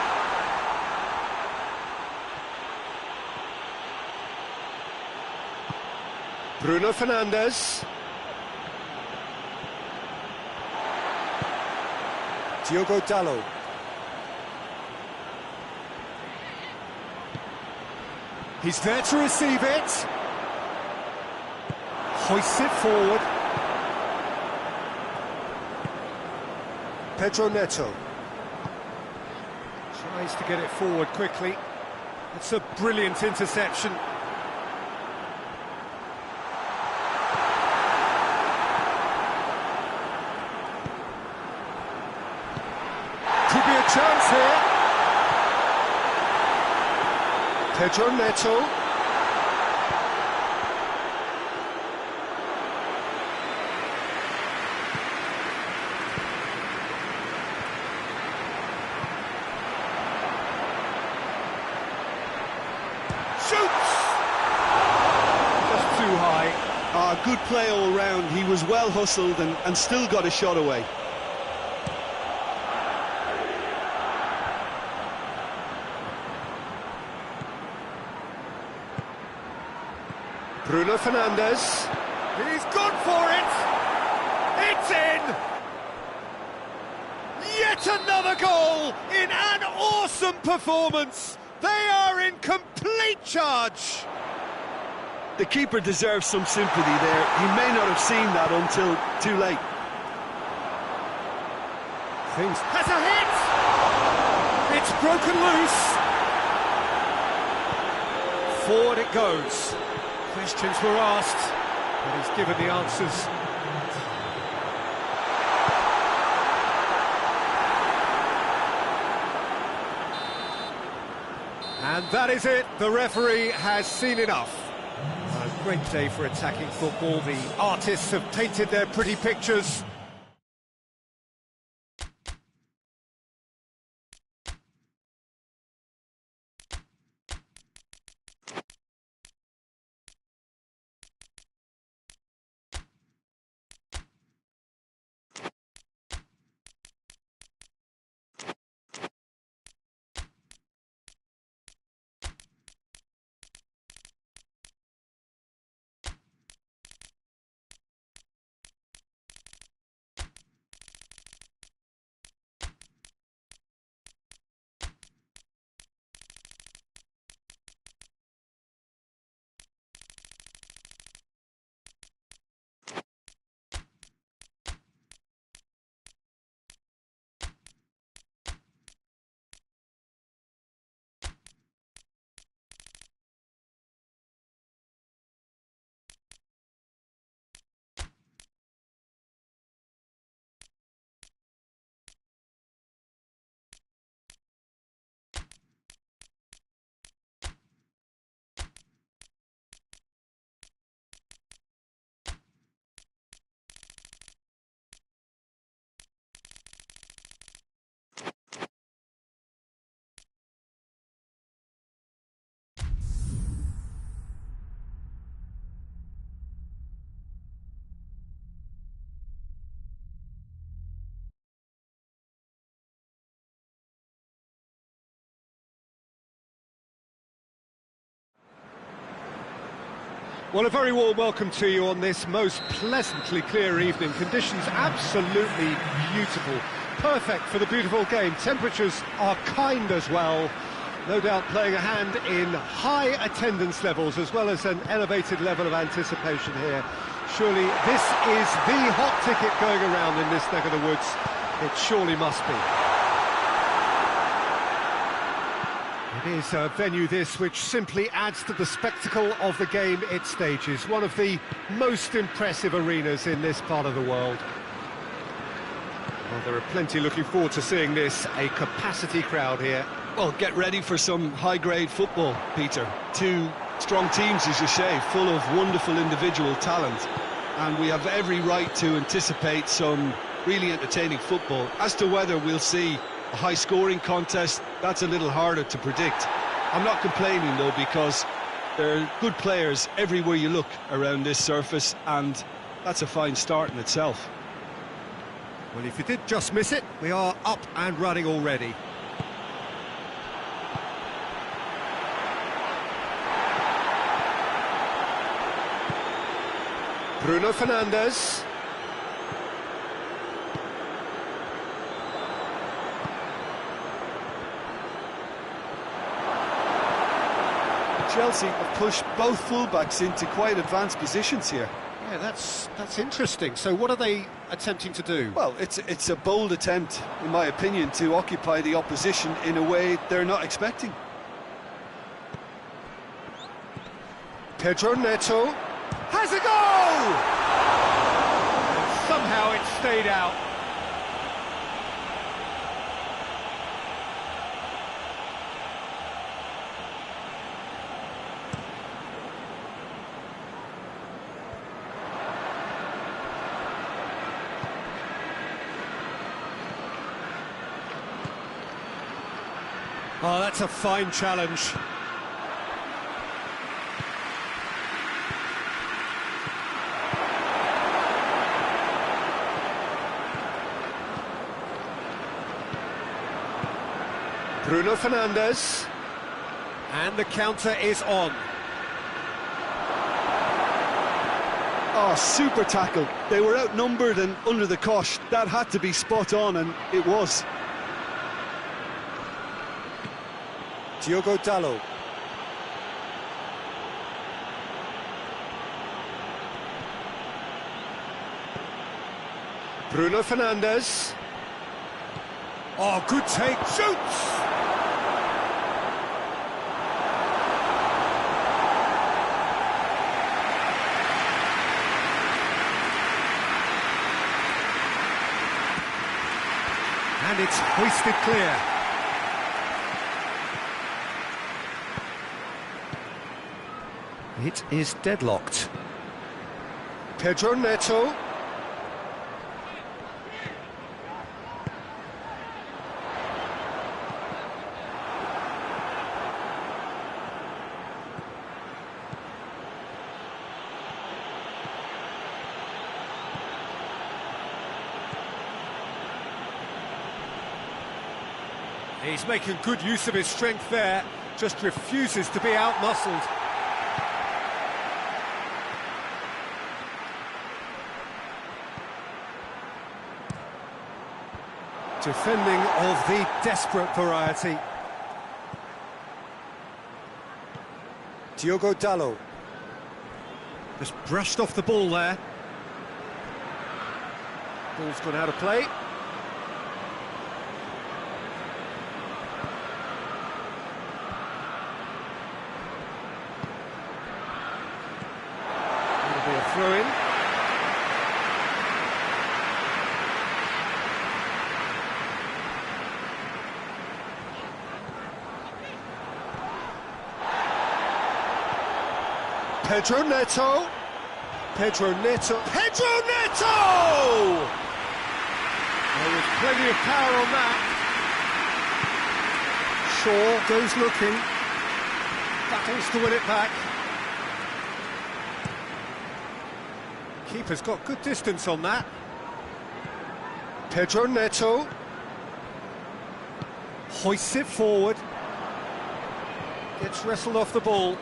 Bruno Fernandes. Diogo Dalot. He's there to receive it. Hoists it forward. Pedro Neto. Tries to get it forward quickly. It's a brilliant interception. Could be a chance here. Pedro Neto. Shoots! Just too high. Good play all round. He was well hustled and still got a shot away. Bruno Fernandes. He's gone for it! It's in! Yet another goal in an awesome performance! They are in complete charge! The keeper deserves some sympathy there. He may not have seen that until too late. Things has a hit! It's broken loose! Forward it goes. Questions were asked, but he's given the answers. And that is it. The referee has seen enough. A great day for attacking football. The artists have painted their pretty pictures. Well, a very warm welcome to you on this most pleasantly clear evening. Conditions absolutely beautiful. Perfect for the beautiful game. Temperatures are kind as well. No doubt playing a hand in high attendance levels as well as an elevated level of anticipation here. Surely this is the hot ticket going around in this neck of the woods. It surely must be. It is a venue this which simply adds to the spectacle of the game it stages. One of the most impressive arenas in this part of the world. Well, there are plenty looking forward to seeing this, a capacity crowd here. Well, get ready for some high-grade football, Peter. Two strong teams, as you say, full of wonderful individual talent. And we have every right to anticipate some really entertaining football. As to whether we'll see a high-scoring contest, that's a little harder to predict. I'm not complaining, though, because there are good players everywhere you look around this surface, and that's a fine start in itself. Well, if you did just miss it, we are up and running already. Bruno Fernandes. Chelsea have pushed both fullbacks into quite advanced positions here. Yeah, that's interesting. So what are they attempting to do? Well, it's a bold attempt, in my opinion, to occupy the opposition in a way they're not expecting. Pedro Neto has a goal! And somehow it stayed out. Oh, that's a fine challenge. Bruno Fernandes. And the counter is on. Oh, super tackle. They were outnumbered and under the cosh. That had to be spot on, and it was. Diogo Dalot. Bruno Fernandes. Oh, good take, shoots! And it's hoisted clear. It is deadlocked. Pedro Neto. He's making good use of his strength there, just refuses to be out-muscled. Defending of the desperate variety. Diogo Dalot. Just brushed off the ball there. Ball's gone out of play. It'll be a throw-in. Pedro Neto. Pedro Neto. Pedro Neto! There was plenty of power on that. Shaw goes looking. Battles to win it back. Keeper's got good distance on that. Pedro Neto. Hoists it forward. Gets wrestled off the ball.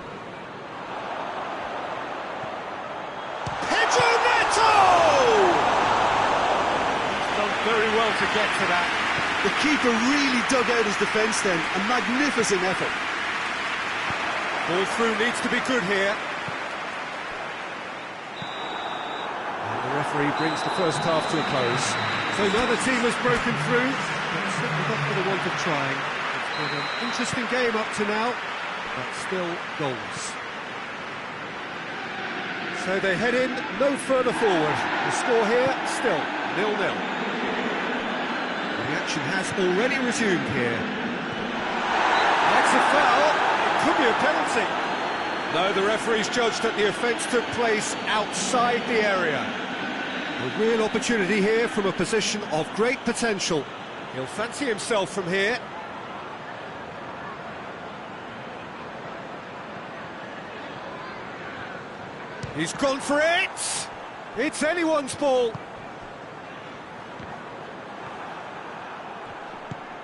Very well to get to that. The keeper really dug out his defence then. A magnificent effort. Ball through needs to be good here. And the referee brings the first half to a close. So neither team has broken through, but certainly not for the want of trying. It's been an interesting game up to now, but still goals. So they head in no further forward. The score here still 0-0. The action has already resumed here. That's a foul. It could be a penalty. No, the referee's judged that the offence took place outside the area. A real opportunity here from a position of great potential. He'll fancy himself from here. He's gone for it! It's anyone's ball.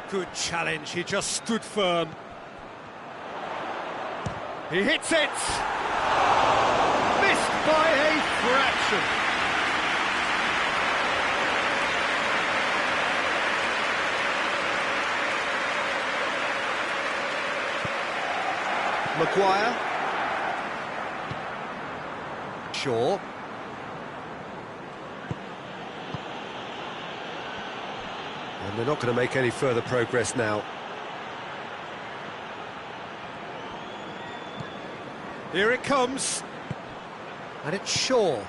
Good challenge, he just stood firm. He hits it! Missed by a fraction. Maguire. Shaw. And they're not going to make any further progress now. Here it comes. And it's Shaw.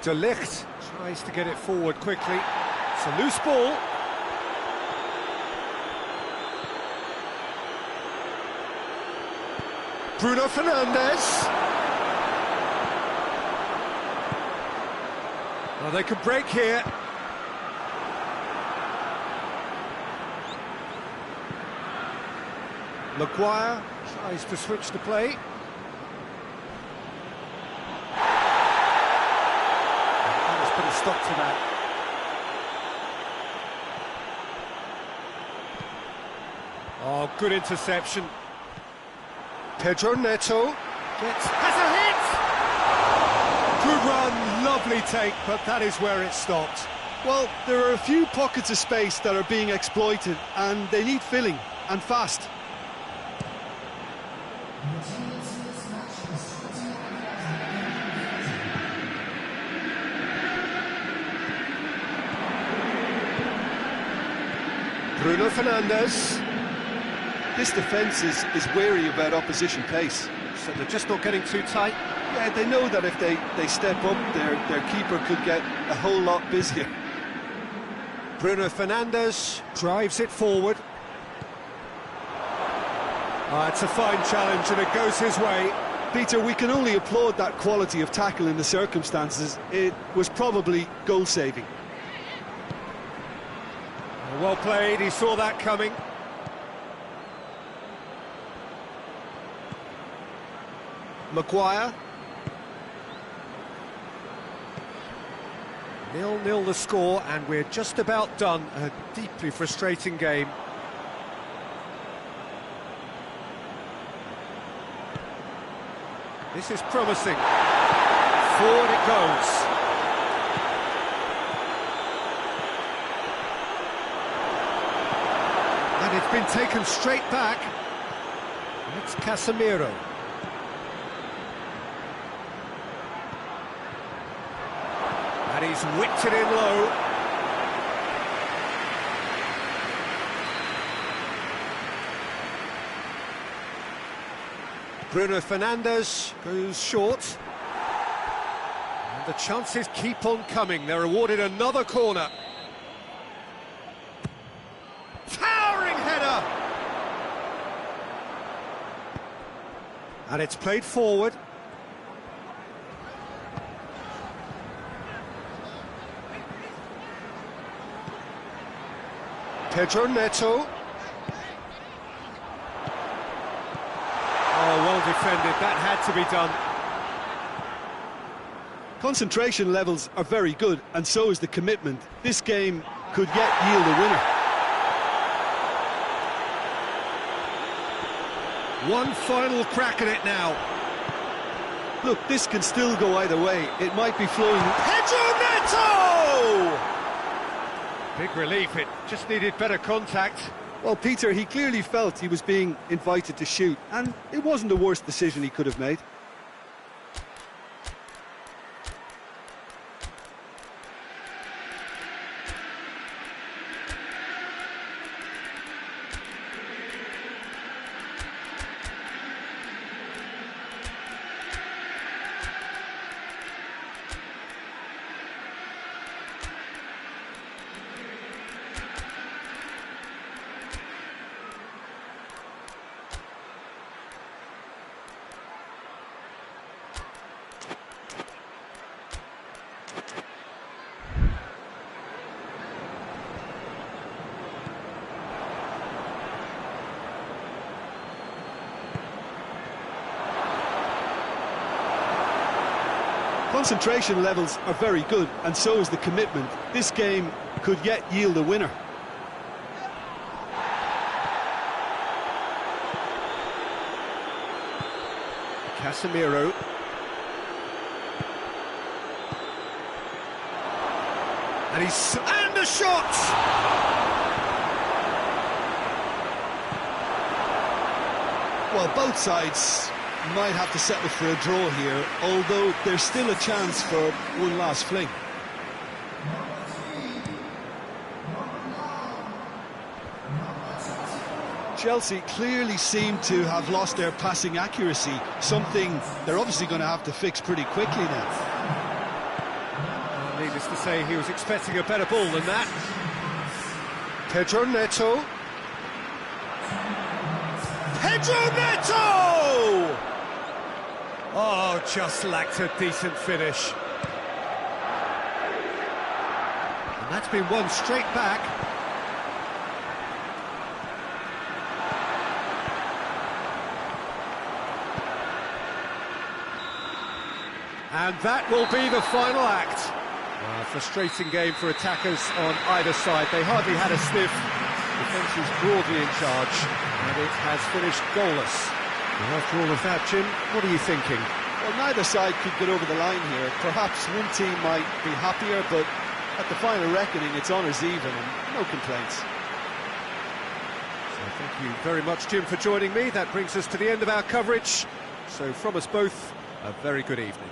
De Ligt tries to get it forward quickly. It's a loose ball. Bruno Fernandes. Well, they could break here. Maguire tries to switch the play. Let's put a stop to that. Oh, good interception. Pedro Neto has a hit! Good run, lovely take, but that is where it stopped. Well, there are a few pockets of space that are being exploited, and they need filling, and fast. Bruno Fernandes. This defence is wary about opposition pace. So they're just not getting too tight? Yeah, they know that if they step up, their keeper could get a whole lot busier. Bruno Fernandes drives it forward. It's a fine challenge and it goes his way. Peter, we can only applaud that quality of tackle in the circumstances. It was probably goal-saving. Well played, he saw that coming. Maguire. 0-0 the score, and we're just about done. A deeply frustrating game. This is promising. Forward it goes. And it's been taken straight back. It's Casemiro. And he's whipped it in low. Bruno Fernandes goes short. And the chances keep on coming. They're awarded another corner. Towering header! And it's played forward. Pedro Neto. Oh, well defended, that had to be done. Concentration levels are very good, and so is the commitment. This game could yet yield a winner. One final crack at it now. Look, this can still go either way. It might be flowing. Pedro Neto! Big relief, it just needed better contact. Well, Peter, he clearly felt he was being invited to shoot, and it wasn't the worst decision he could have made. Concentration levels are very good, and so is the commitment. This game could yet yield a winner. Casemiro. And a shot! Well, both sides might have to settle for a draw here, although there's still a chance for one last fling. Chelsea clearly seem to have lost their passing accuracy, something they're obviously going to have to fix pretty quickly now. Needless to say, he was expecting a better ball than that. Pedro Neto. Pedro Neto! Oh, just lacked a decent finish. And that's been won straight back. And that will be the final act. A frustrating game for attackers on either side. They hardly had a sniff. Defence is broadly in charge, and it has finished goalless. And after all of that, Jim, what are you thinking? Well, neither side could get over the line here. Perhaps one team might be happier, but at the final reckoning, it's honours even, and no complaints. So thank you very much, Jim, for joining me. That brings us to the end of our coverage. So from us both, a very good evening.